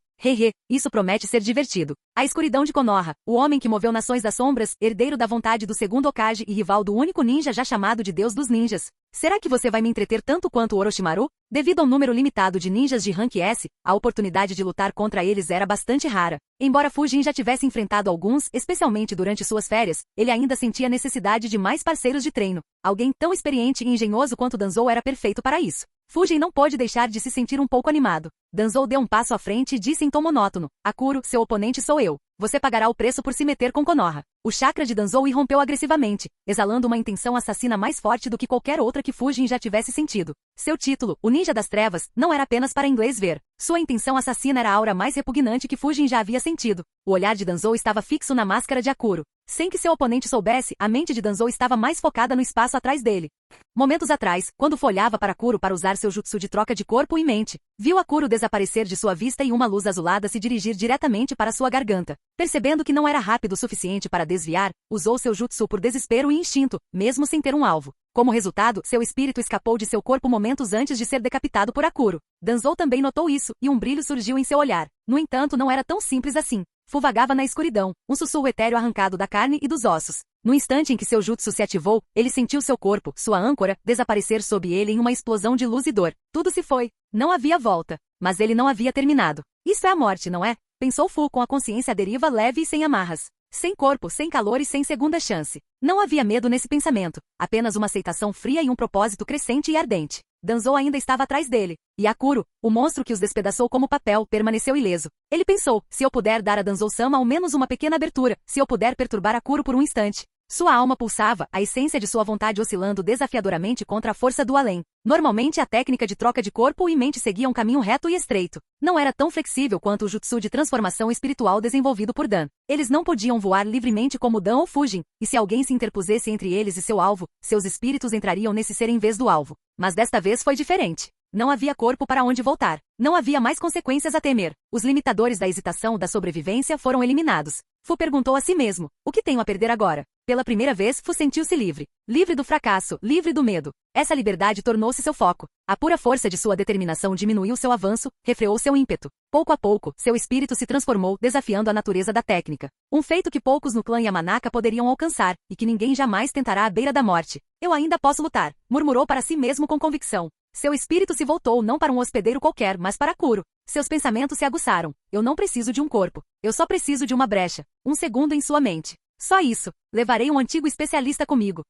Isso promete ser divertido. A escuridão de Konoha, o homem que moveu nações das sombras, herdeiro da vontade do segundo Hokage e rival do único ninja já chamado de Deus dos Ninjas. Será que você vai me entreter tanto quanto o Orochimaru? Devido ao número limitado de ninjas de rank S, a oportunidade de lutar contra eles era bastante rara. Embora Fujin já tivesse enfrentado alguns, especialmente durante suas férias, ele ainda sentia necessidade de mais parceiros de treino. Alguém tão experiente e engenhoso quanto Danzou era perfeito para isso. Fujin não pôde deixar de se sentir um pouco animado. Danzou deu um passo à frente e disse em tom monótono: Akuro, seu oponente sou eu. Você pagará o preço por se meter com Konoha. O chakra de Danzou irrompeu agressivamente, exalando uma intenção assassina mais forte do que qualquer outra que Fujin já tivesse sentido. Seu título, o Ninja das Trevas, não era apenas para inglês ver. Sua intenção assassina era a aura mais repugnante que Fujin já havia sentido. O olhar de Danzou estava fixo na máscara de Akuro. Sem que seu oponente soubesse, a mente de Danzou estava mais focada no espaço atrás dele. Momentos atrás, quando olhava para Akuro para usar seu jutsu de troca de corpo e mente, viu Akuro desaparecer de sua vista e uma luz azulada se dirigir diretamente para sua garganta. Percebendo que não era rápido o suficiente para desviar, usou seu jutsu por desespero e instinto, mesmo sem ter um alvo. Como resultado, seu espírito escapou de seu corpo momentos antes de ser decapitado por Akuro. Danzou também notou isso, e um brilho surgiu em seu olhar. No entanto, não era tão simples assim. Fu vagava na escuridão, um sussurro etéreo arrancado da carne e dos ossos. No instante em que seu jutsu se ativou, ele sentiu seu corpo, sua âncora, desaparecer sob ele em uma explosão de luz e dor. Tudo se foi. Não havia volta. Mas ele não havia terminado. Isso é a morte, não é? Pensou Fu com a consciência à deriva leve e sem amarras. Sem corpo, sem calor e sem segunda chance. Não havia medo nesse pensamento, apenas uma aceitação fria e um propósito crescente e ardente. Danzou ainda estava atrás dele, e Akuro, o monstro que os despedaçou como papel, permaneceu ileso. Ele pensou: se eu puder dar a Danzou-sama ao menos uma pequena abertura, se eu puder perturbar Akuro por um instante. Sua alma pulsava, a essência de sua vontade oscilando desafiadoramente contra a força do além. Normalmente a técnica de troca de corpo e mente seguia um caminho reto e estreito. Não era tão flexível quanto o jutsu de transformação espiritual desenvolvido por Dan. Eles não podiam voar livremente como Dan ou Fujin, e se alguém se interpusesse entre eles e seu alvo, seus espíritos entrariam nesse ser em vez do alvo. Mas desta vez foi diferente. Não havia corpo para onde voltar. Não havia mais consequências a temer. Os limitadores da hesitação da sobrevivência foram eliminados. Fu perguntou a si mesmo: o que tenho a perder agora? Pela primeira vez, Fu sentiu-se livre. Livre do fracasso, livre do medo. Essa liberdade tornou-se seu foco. A pura força de sua determinação diminuiu seu avanço, refreou seu ímpeto. Pouco a pouco, seu espírito se transformou, desafiando a natureza da técnica. Um feito que poucos no clã Yamanaka poderiam alcançar, e que ninguém jamais tentará à beira da morte. Eu ainda posso lutar, murmurou para si mesmo com convicção. Seu espírito se voltou não para um hospedeiro qualquer, mas para Akuro. Seus pensamentos se aguçaram. Eu não preciso de um corpo. Eu só preciso de uma brecha. Um segundo em sua mente. Só isso. Levarei um antigo especialista comigo.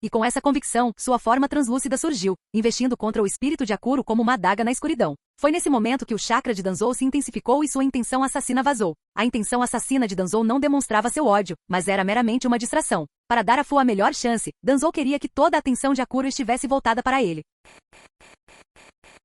E com essa convicção, sua forma translúcida surgiu, investindo contra o espírito de Akuro como uma adaga na escuridão. Foi nesse momento que o chakra de Danzou se intensificou e sua intenção assassina vazou. A intenção assassina de Danzou não demonstrava seu ódio, mas era meramente uma distração. Para dar a Fu a melhor chance, Danzou queria que toda a atenção de Akuro estivesse voltada para ele.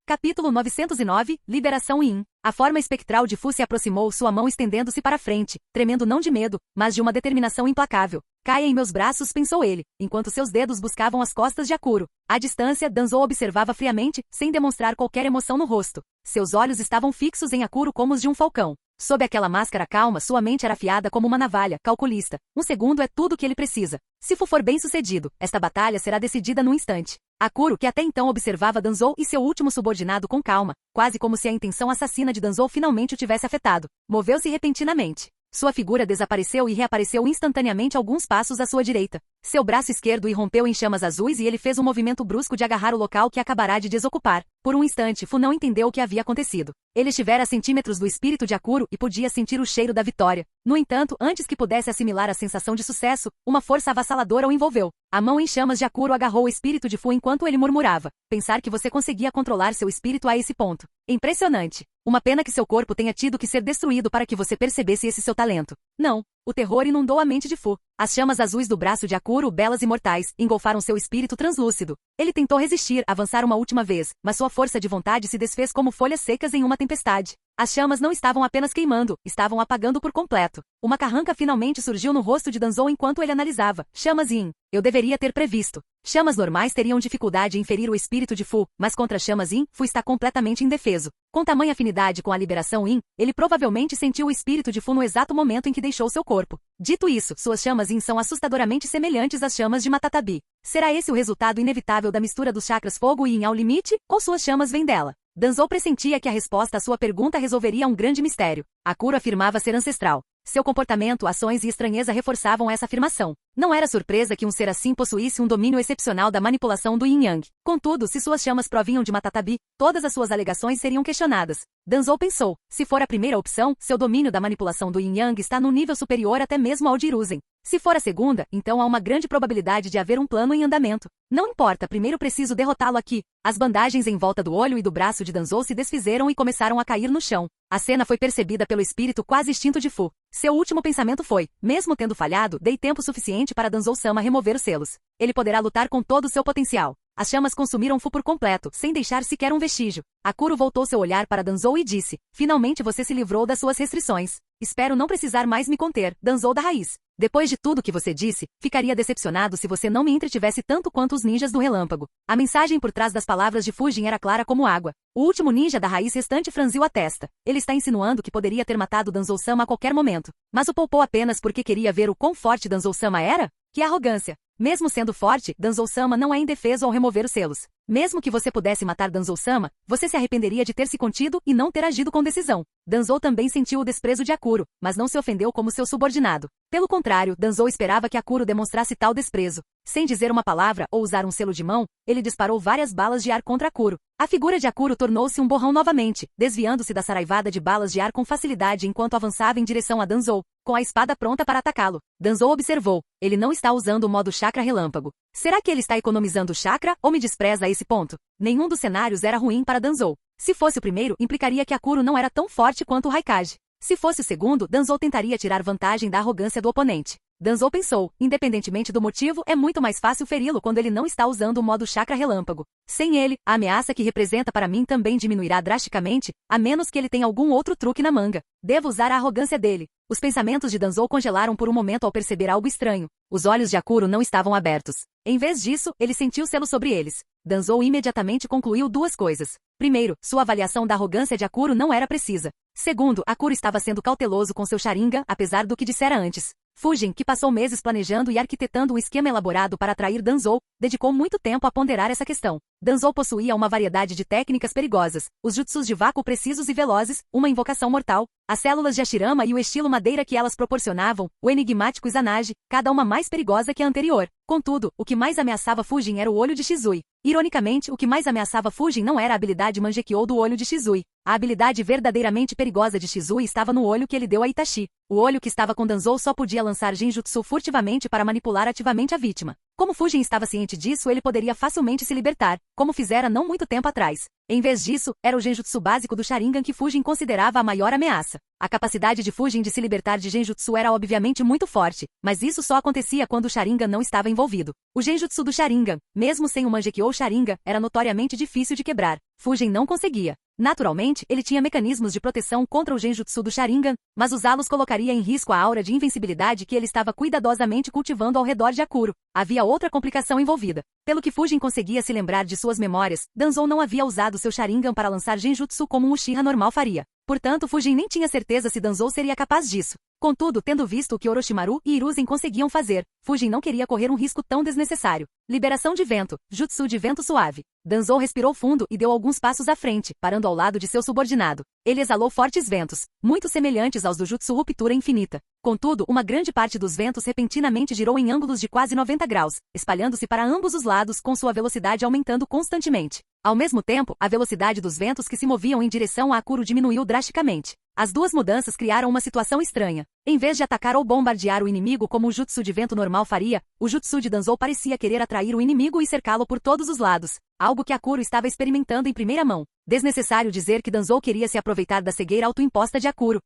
Capítulo 909, Liberação Yin. A forma espectral de Fu se aproximou, sua mão estendendo-se para frente, tremendo não de medo, mas de uma determinação implacável. Caia em meus braços, pensou ele, enquanto seus dedos buscavam as costas de Akuro. À distância, Danzou observava friamente, sem demonstrar qualquer emoção no rosto. Seus olhos estavam fixos em Akuro como os de um falcão. Sob aquela máscara calma, sua mente era afiada como uma navalha, calculista. Um segundo é tudo o que ele precisa. Se Fu for bem-sucedido, esta batalha será decidida num instante. Akuro, que até então observava Danzou e seu último subordinado com calma, quase como se a intenção assassina de Danzou finalmente o tivesse afetado, moveu-se repentinamente. Sua figura desapareceu e reapareceu instantaneamente alguns passos à sua direita. Seu braço esquerdo irrompeu em chamas azuis e ele fez um movimento brusco de agarrar o local que acabará de desocupar. Por um instante, Fu não entendeu o que havia acontecido. Ele estivera a centímetros do espírito de Akuro e podia sentir o cheiro da vitória. No entanto, antes que pudesse assimilar a sensação de sucesso, uma força avassaladora o envolveu. A mão em chamas de Akuro agarrou o espírito de Fu enquanto ele murmurava. Pensar que você conseguia controlar seu espírito a esse ponto. Impressionante. Uma pena que seu corpo tenha tido que ser destruído para que você percebesse esse seu talento. Não. O terror inundou a mente de Fu. As chamas azuis do braço de Akuro, belas e mortais, engolfaram seu espírito translúcido. Ele tentou resistir, avançar uma última vez, mas sua força de vontade se desfez como folhas secas em uma tempestade. As chamas não estavam apenas queimando, estavam apagando por completo. Uma carranca finalmente surgiu no rosto de Danzou enquanto ele analisava. Chamas Yin. Eu deveria ter previsto. Chamas normais teriam dificuldade em ferir o espírito de Fu, mas contra chamas Yin, Fu está completamente indefeso. Com tamanha afinidade com a liberação Yin, ele provavelmente sentiu o espírito de Fu no exato momento em que deixou seu corpo. Dito isso, suas chamas Yin são assustadoramente semelhantes às chamas de Matatabi. Será esse o resultado inevitável da mistura dos chakras fogo e Yin ao limite, ou suas chamas vêm dela? Danzou pressentia que a resposta à sua pergunta resolveria um grande mistério. Akuro afirmava ser ancestral. Seu comportamento, ações e estranheza reforçavam essa afirmação. Não era surpresa que um ser assim possuísse um domínio excepcional da manipulação do Yin-Yang. Contudo, se suas chamas provinham de Matatabi, todas as suas alegações seriam questionadas. Danzou pensou, se for a primeira opção, seu domínio da manipulação do Yin-Yang está num nível superior até mesmo ao de Hiruzen. Se for a segunda, então há uma grande probabilidade de haver um plano em andamento. Não importa, primeiro preciso derrotá-lo aqui. As bandagens em volta do olho e do braço de Danzou se desfizeram e começaram a cair no chão. A cena foi percebida pelo espírito quase extinto de Fu. Seu último pensamento foi, mesmo tendo falhado, dei tempo suficiente para Danzou-sama remover os selos. Ele poderá lutar com todo o seu potencial. As chamas consumiram Fu por completo, sem deixar sequer um vestígio. Akuro voltou seu olhar para Danzou e disse, finalmente você se livrou das suas restrições. Espero não precisar mais me conter, Danzou da raiz. Depois de tudo que você disse, ficaria decepcionado se você não me entretivesse tanto quanto os ninjas do relâmpago. A mensagem por trás das palavras de Fujin era clara como água. O último ninja da raiz restante franziu a testa. Ele está insinuando que poderia ter matado Danzou-sama a qualquer momento. Mas o poupou apenas porque queria ver o quão forte Danzou-sama era? Que arrogância! Mesmo sendo forte, Danzou-sama não é indefeso ao remover os selos. Mesmo que você pudesse matar Danzou-sama, você se arrependeria de ter se contido e não ter agido com decisão. Danzou também sentiu o desprezo de Akuro, mas não se ofendeu como seu subordinado. Pelo contrário, Danzou esperava que Akuro demonstrasse tal desprezo. Sem dizer uma palavra ou usar um selo de mão, ele disparou várias balas de ar contra Akuro. A figura de Akuro tornou-se um borrão novamente, desviando-se da saraivada de balas de ar com facilidade enquanto avançava em direção a Danzou, com a espada pronta para atacá-lo. Danzou observou. Ele não está usando o modo chakra relâmpago. Será que ele está economizando chakra ou me despreza a esse ponto? Nenhum dos cenários era ruim para Danzou. Se fosse o primeiro, implicaria que Akuro não era tão forte quanto o Raikage. Se fosse o segundo, Danzou tentaria tirar vantagem da arrogância do oponente. Danzou pensou, independentemente do motivo, é muito mais fácil feri-lo quando ele não está usando o modo chakra relâmpago. Sem ele, a ameaça que representa para mim também diminuirá drasticamente, a menos que ele tenha algum outro truque na manga. Devo usar a arrogância dele. Os pensamentos de Danzou congelaram por um momento ao perceber algo estranho. Os olhos de Akuro não estavam abertos. Em vez disso, ele sentiu selo sobre eles. Danzou imediatamente concluiu duas coisas. Primeiro, sua avaliação da arrogância de Akuro não era precisa. Segundo, Akuro estava sendo cauteloso com seu Sharingan, apesar do que dissera antes. Fujin, que passou meses planejando e arquitetando um esquema elaborado para atrair Danzou, dedicou muito tempo a ponderar essa questão. Danzou possuía uma variedade de técnicas perigosas, os jutsus de vácuo precisos e velozes, uma invocação mortal, as células de Hashirama e o estilo madeira que elas proporcionavam, o enigmático Izanagi, cada uma mais perigosa que a anterior. Contudo, o que mais ameaçava Fujin era o olho de Shizui. Ironicamente, o que mais ameaçava Fujin não era a habilidade Mangekyou do olho de Shizui. A habilidade verdadeiramente perigosa de Shizui estava no olho que ele deu a Itachi. O olho que estava com Danzou só podia lançar genjutsu furtivamente para manipular ativamente a vítima. Como Fujin estava ciente disso, ele poderia facilmente se libertar, como fizera não muito tempo atrás. Em vez disso, era o genjutsu básico do Sharingan que Fujin considerava a maior ameaça. A capacidade de Fujin de se libertar de genjutsu era obviamente muito forte, mas isso só acontecia quando o Sharingan não estava envolvido. O genjutsu do Sharingan, mesmo sem o Mangekyou Sharingan, era notoriamente difícil de quebrar. Fujin não conseguia. Naturalmente, ele tinha mecanismos de proteção contra o genjutsu do Sharingan, mas usá-los colocaria em risco a aura de invencibilidade que ele estava cuidadosamente cultivando ao redor de Akuro. Havia outra complicação envolvida. Pelo que Fujin conseguia se lembrar de suas memórias, Danzou não havia usado seu Sharingan para lançar genjutsu como um Uchiha normal faria. Portanto, Fujin nem tinha certeza se Danzou seria capaz disso. Contudo, tendo visto o que Orochimaru e Hiruzen conseguiam fazer, Fujin não queria correr um risco tão desnecessário. Liberação de vento, jutsu de vento suave. Danzou respirou fundo e deu alguns passos à frente, parando ao lado de seu subordinado. Ele exalou fortes ventos, muito semelhantes aos do jutsu ruptura infinita. Contudo, uma grande parte dos ventos repentinamente girou em ângulos de quase 90 graus, espalhando-se para ambos os lados com sua velocidade aumentando constantemente. Ao mesmo tempo, a velocidade dos ventos que se moviam em direção a Akuro diminuiu drasticamente. As duas mudanças criaram uma situação estranha. Em vez de atacar ou bombardear o inimigo como o jutsu de vento normal faria, o jutsu de Danzou parecia querer atrair o inimigo e cercá-lo por todos os lados, algo que Akuro estava experimentando em primeira mão. Desnecessário dizer que Danzou queria se aproveitar da cegueira autoimposta de Akuro.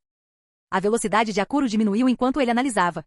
A velocidade de Akuro diminuiu enquanto ele analisava.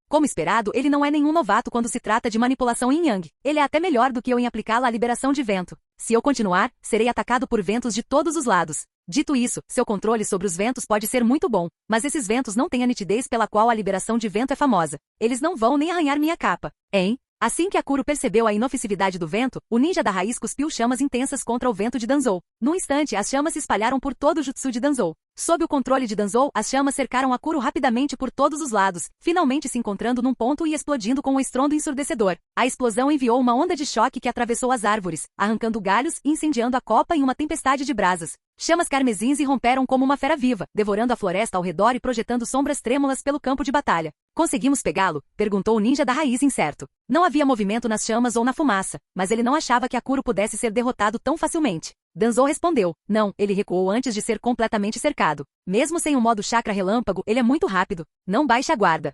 Como esperado, ele não é nenhum novato quando se trata de manipulação yin yang. Ele é até melhor do que eu em aplicá-la à liberação de vento. Se eu continuar, serei atacado por ventos de todos os lados. Dito isso, seu controle sobre os ventos pode ser muito bom, mas esses ventos não têm a nitidez pela qual a liberação de vento é famosa. Eles não vão nem arranhar minha capa. Hein? Assim que Akuro percebeu a inofensividade do vento, o ninja da raiz cuspiu chamas intensas contra o vento de Danzou. Num instante, as chamas se espalharam por todo o jutsu de Danzou. Sob o controle de Danzou, as chamas cercaram Akuro rapidamente por todos os lados, finalmente se encontrando num ponto e explodindo com um estrondo ensurdecedor. A explosão enviou uma onda de choque que atravessou as árvores, arrancando galhos e incendiando a copa em uma tempestade de brasas. Chamas carmesins irromperam como uma fera viva, devorando a floresta ao redor e projetando sombras trêmulas pelo campo de batalha. Conseguimos pegá-lo? Perguntou o ninja da raiz incerto. Não havia movimento nas chamas ou na fumaça, mas ele não achava que Akuro pudesse ser derrotado tão facilmente. Danzou respondeu. Não, ele recuou antes de ser completamente cercado. Mesmo sem o modo chakra relâmpago, ele é muito rápido. Não baixe a guarda.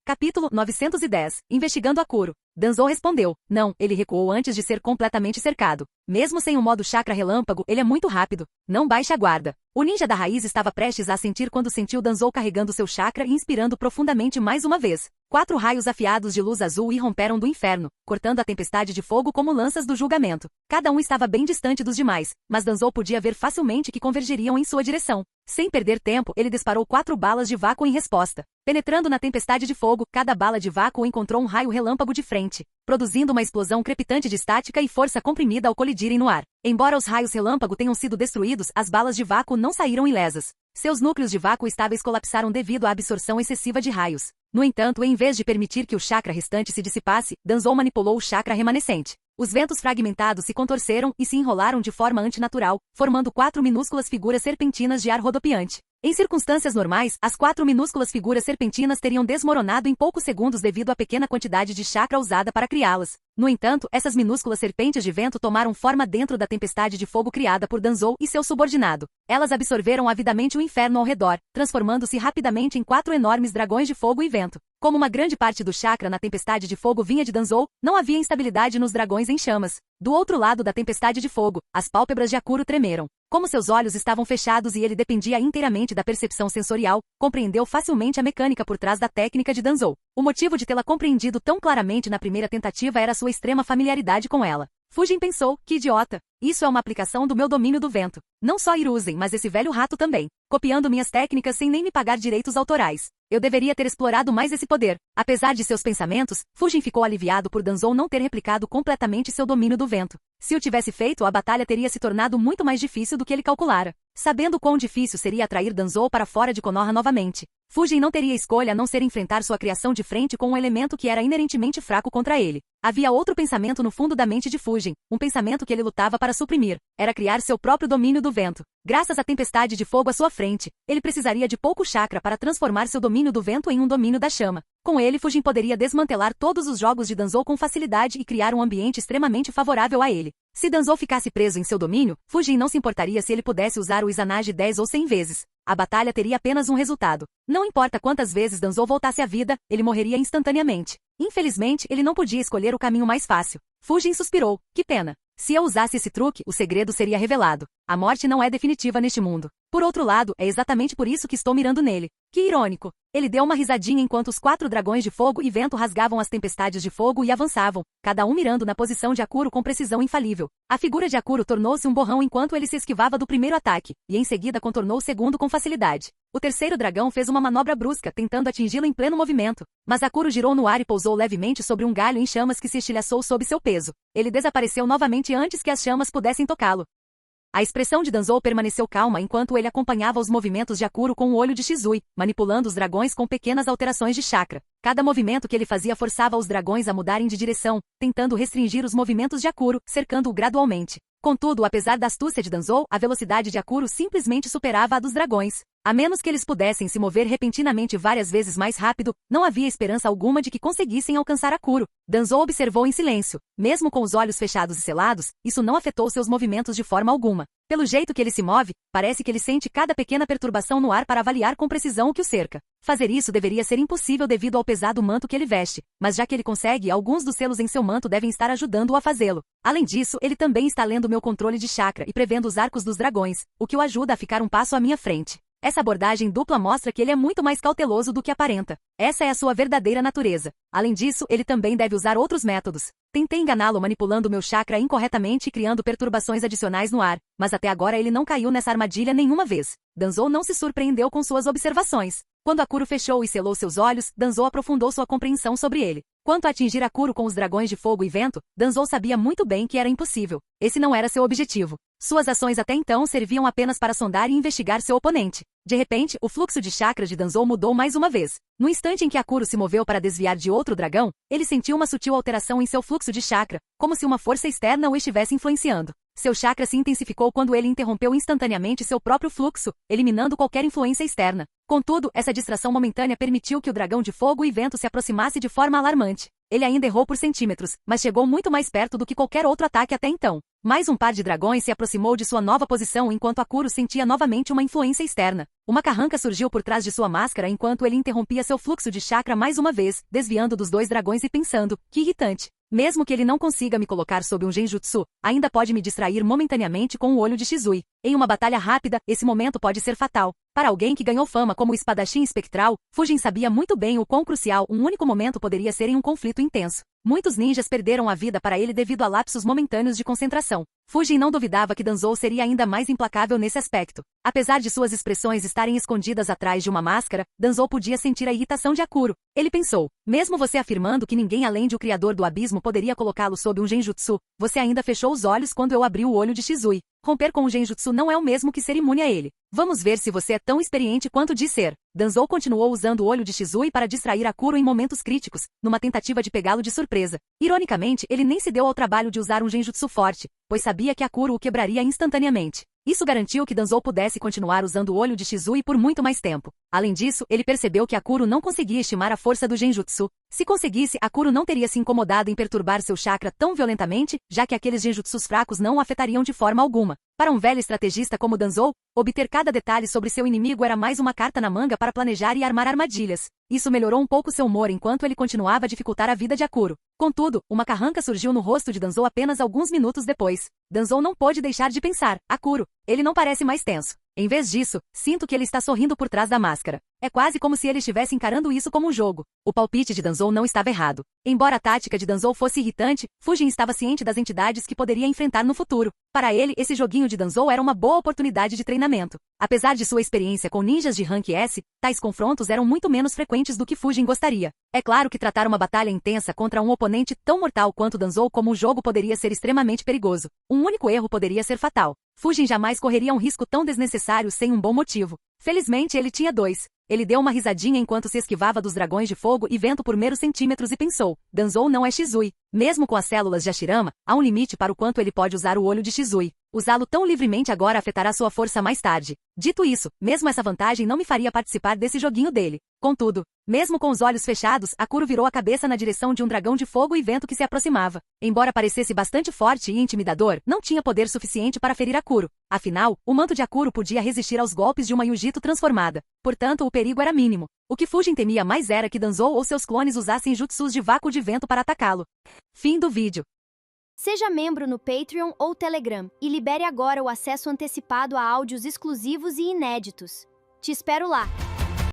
Capítulo 910. Investigando Akuro. Danzou respondeu. Não, ele recuou antes de ser completamente cercado. Mesmo sem o modo chakra relâmpago, ele é muito rápido. Não baixe a guarda. O ninja da raiz estava prestes a assentir quando sentiu Danzou carregando seu chakra e inspirando profundamente mais uma vez. 4 raios afiados de luz azul irromperam do inferno, cortando a tempestade de fogo como lanças do julgamento. Cada um estava bem distante dos demais, mas Danzou podia ver facilmente que convergeriam em sua direção. Sem perder tempo, ele disparou 4 balas de vácuo em resposta. Penetrando na tempestade de fogo, cada bala de vácuo encontrou um raio relâmpago de frente, produzindo uma explosão crepitante de estática e força comprimida ao colidirem no ar. Embora os raios relâmpago tenham sido destruídos, as balas de vácuo não saíram ilesas. Seus núcleos de vácuo estáveis colapsaram devido à absorção excessiva de raios. No entanto, em vez de permitir que o chakra restante se dissipasse, Danzou manipulou o chakra remanescente. Os ventos fragmentados se contorceram e se enrolaram de forma antinatural, formando 4 minúsculas figuras serpentinas de ar rodopiante. Em circunstâncias normais, as 4 minúsculas figuras serpentinas teriam desmoronado em poucos segundos devido à pequena quantidade de chakra usada para criá-las. No entanto, essas minúsculas serpentes de vento tomaram forma dentro da tempestade de fogo criada por Danzou e seu subordinado. Elas absorveram avidamente o inferno ao redor, transformando-se rapidamente em 4 enormes dragões de fogo e vento. Como uma grande parte do chakra na tempestade de fogo vinha de Danzou, não havia instabilidade nos dragões em chamas. Do outro lado da tempestade de fogo, as pálpebras de Akuro tremeram. Como seus olhos estavam fechados e ele dependia inteiramente da percepção sensorial, compreendeu facilmente a mecânica por trás da técnica de Danzou. O motivo de tê-la compreendido tão claramente na primeira tentativa era sua extrema familiaridade com ela. Fujin pensou, que idiota. Isso é uma aplicação do meu domínio do vento. Não só Hiruzen, mas esse velho rato também. Copiando minhas técnicas sem nem me pagar direitos autorais. Eu deveria ter explorado mais esse poder. Apesar de seus pensamentos, Fujin ficou aliviado por Danzou não ter replicado completamente seu domínio do vento. Se o tivesse feito, a batalha teria se tornado muito mais difícil do que ele calculara. Sabendo quão difícil seria atrair Danzou para fora de Konoha novamente, Fujin não teria escolha a não ser enfrentar sua criação de frente com um elemento que era inerentemente fraco contra ele. Havia outro pensamento no fundo da mente de Fujin, um pensamento que ele lutava para suprimir. Era criar seu próprio domínio do vento. Graças à tempestade de fogo à sua frente, ele precisaria de pouco chakra para transformar seu domínio do vento em um domínio da chama. Com ele, Fujin poderia desmantelar todos os jogos de Danzou com facilidade e criar um ambiente extremamente favorável a ele. Se Danzou ficasse preso em seu domínio, Fujin não se importaria se ele pudesse usar o Izanagi 10 ou 100 vezes. A batalha teria apenas um resultado. Não importa quantas vezes Danzou voltasse à vida, ele morreria instantaneamente. Infelizmente, ele não podia escolher o caminho mais fácil. Fujin suspirou. Que pena. Se eu usasse esse truque, o segredo seria revelado. A morte não é definitiva neste mundo. Por outro lado, é exatamente por isso que estou mirando nele. Que irônico. Ele deu uma risadinha enquanto os 4 dragões de fogo e vento rasgavam as tempestades de fogo e avançavam, cada um mirando na posição de Akuro com precisão infalível. A figura de Akuro tornou-se um borrão enquanto ele se esquivava do primeiro ataque, e em seguida contornou o segundo com facilidade. O terceiro dragão fez uma manobra brusca, tentando atingi-lo em pleno movimento, mas Akuro girou no ar e pousou levemente sobre um galho em chamas que se estilhaçou sob seu peso. Ele desapareceu novamente antes que as chamas pudessem tocá-lo. A expressão de Danzou permaneceu calma enquanto ele acompanhava os movimentos de Akuro com o olho de Shizui, manipulando os dragões com pequenas alterações de chakra. Cada movimento que ele fazia forçava os dragões a mudarem de direção, tentando restringir os movimentos de Akuro, cercando-o gradualmente. Contudo, apesar da astúcia de Danzou, a velocidade de Akuro simplesmente superava a dos dragões. A menos que eles pudessem se mover repentinamente várias vezes mais rápido, não havia esperança alguma de que conseguissem alcançar Akuro. Danzou observou em silêncio. Mesmo com os olhos fechados e selados, isso não afetou seus movimentos de forma alguma. Pelo jeito que ele se move, parece que ele sente cada pequena perturbação no ar para avaliar com precisão o que o cerca. Fazer isso deveria ser impossível devido ao pesado manto que ele veste, mas já que ele consegue, alguns dos selos em seu manto devem estar ajudando-o a fazê-lo. Além disso, ele também está lendo meu controle de chakra e prevendo os arcos dos dragões, o que o ajuda a ficar um passo à minha frente. Essa abordagem dupla mostra que ele é muito mais cauteloso do que aparenta. Essa é a sua verdadeira natureza. Além disso, ele também deve usar outros métodos. Tentei enganá-lo manipulando meu chakra incorretamente e criando perturbações adicionais no ar, mas até agora ele não caiu nessa armadilha nenhuma vez. Danzou não se surpreendeu com suas observações. Quando Akuro fechou e selou seus olhos, Danzou aprofundou sua compreensão sobre ele. Quanto a atingir Akuro com os dragões de fogo e vento, Danzou sabia muito bem que era impossível. Esse não era seu objetivo. Suas ações até então serviam apenas para sondar e investigar seu oponente. De repente, o fluxo de chakras de Danzou mudou mais uma vez. No instante em que Akuro se moveu para desviar de outro dragão, ele sentiu uma sutil alteração em seu fluxo de chakra, como se uma força externa o estivesse influenciando. Seu chakra se intensificou quando ele interrompeu instantaneamente seu próprio fluxo, eliminando qualquer influência externa. Contudo, essa distração momentânea permitiu que o dragão de fogo e vento se aproximasse de forma alarmante. Ele ainda errou por centímetros, mas chegou muito mais perto do que qualquer outro ataque até então. Mais um par de dragões se aproximou de sua nova posição enquanto Akuro sentia novamente uma influência externa. Uma carranca surgiu por trás de sua máscara enquanto ele interrompia seu fluxo de chakra mais uma vez, desviando dos dois dragões e pensando, que irritante. Mesmo que ele não consiga me colocar sob um genjutsu, ainda pode me distrair momentaneamente com o olho de Shizui. Em uma batalha rápida, esse momento pode ser fatal. Para alguém que ganhou fama como o espadachim espectral, Fujin sabia muito bem o quão crucial um único momento poderia ser em um conflito intenso. Muitos ninjas perderam a vida para ele devido a lapsos momentâneos de concentração. Fujin não duvidava que Danzou seria ainda mais implacável nesse aspecto. Apesar de suas expressões estarem escondidas atrás de uma máscara, Danzou podia sentir a irritação de Akuro. Ele pensou, mesmo você afirmando que ninguém além de o criador do abismo poderia colocá-lo sob um genjutsu, você ainda fechou os olhos quando eu abri o olho de Shizui. Romper com o genjutsu não é o mesmo que ser imune a ele. Vamos ver se você é tão experiente quanto diz ser. Danzou continuou usando o olho de Shizui para distrair Akuro em momentos críticos, numa tentativa de pegá-lo de surpresa. Ironicamente, ele nem se deu ao trabalho de usar um genjutsu forte, pois sabia que Akuro o quebraria instantaneamente. Isso garantiu que Danzou pudesse continuar usando o olho de Shizui por muito mais tempo. Além disso, ele percebeu que Akuro não conseguia estimar a força do genjutsu. Se conseguisse, Akuro não teria se incomodado em perturbar seu chakra tão violentamente, já que aqueles genjutsus fracos não o afetariam de forma alguma. Para um velho estrategista como Danzou, obter cada detalhe sobre seu inimigo era mais uma carta na manga para planejar e armar armadilhas. Isso melhorou um pouco seu humor enquanto ele continuava a dificultar a vida de Akuro. Contudo, uma carranca surgiu no rosto de Danzou apenas alguns minutos depois. Danzou não pôde deixar de pensar, Akuro, ele não parece mais tenso. Em vez disso, sinto que ele está sorrindo por trás da máscara. É quase como se ele estivesse encarando isso como um jogo. O palpite de Danzou não estava errado. Embora a tática de Danzou fosse irritante, Fujin estava ciente das entidades que poderia enfrentar no futuro. Para ele, esse joguinho de Danzou era uma boa oportunidade de treinamento. Apesar de sua experiência com ninjas de rank S, tais confrontos eram muito menos frequentes do que Fujin gostaria. É claro que tratar uma batalha intensa contra um oponente tão mortal quanto Danzou como um jogo poderia ser extremamente perigoso. Um único erro poderia ser fatal. Fujin jamais correria um risco tão desnecessário sem um bom motivo. Felizmente ele tinha dois. Ele deu uma risadinha enquanto se esquivava dos dragões de fogo e vento por meros centímetros e pensou, Danzou não é Shizui. Mesmo com as células de Hashirama, há um limite para o quanto ele pode usar o olho de Shizui. Usá-lo tão livremente agora afetará sua força mais tarde. Dito isso, mesmo essa vantagem não me faria participar desse joguinho dele. Contudo, mesmo com os olhos fechados, Akuro virou a cabeça na direção de um dragão de fogo e vento que se aproximava. Embora parecesse bastante forte e intimidador, não tinha poder suficiente para ferir Akuro. Afinal, o manto de Akuro podia resistir aos golpes de uma Yujito transformada. Portanto, o perigo era mínimo. O que Fujin temia mais era que Danzou ou seus clones usassem jutsus de vácuo de vento para atacá-lo. Fim do vídeo. Seja membro no Patreon ou Telegram e libere agora o acesso antecipado a áudios exclusivos e inéditos. Te espero lá!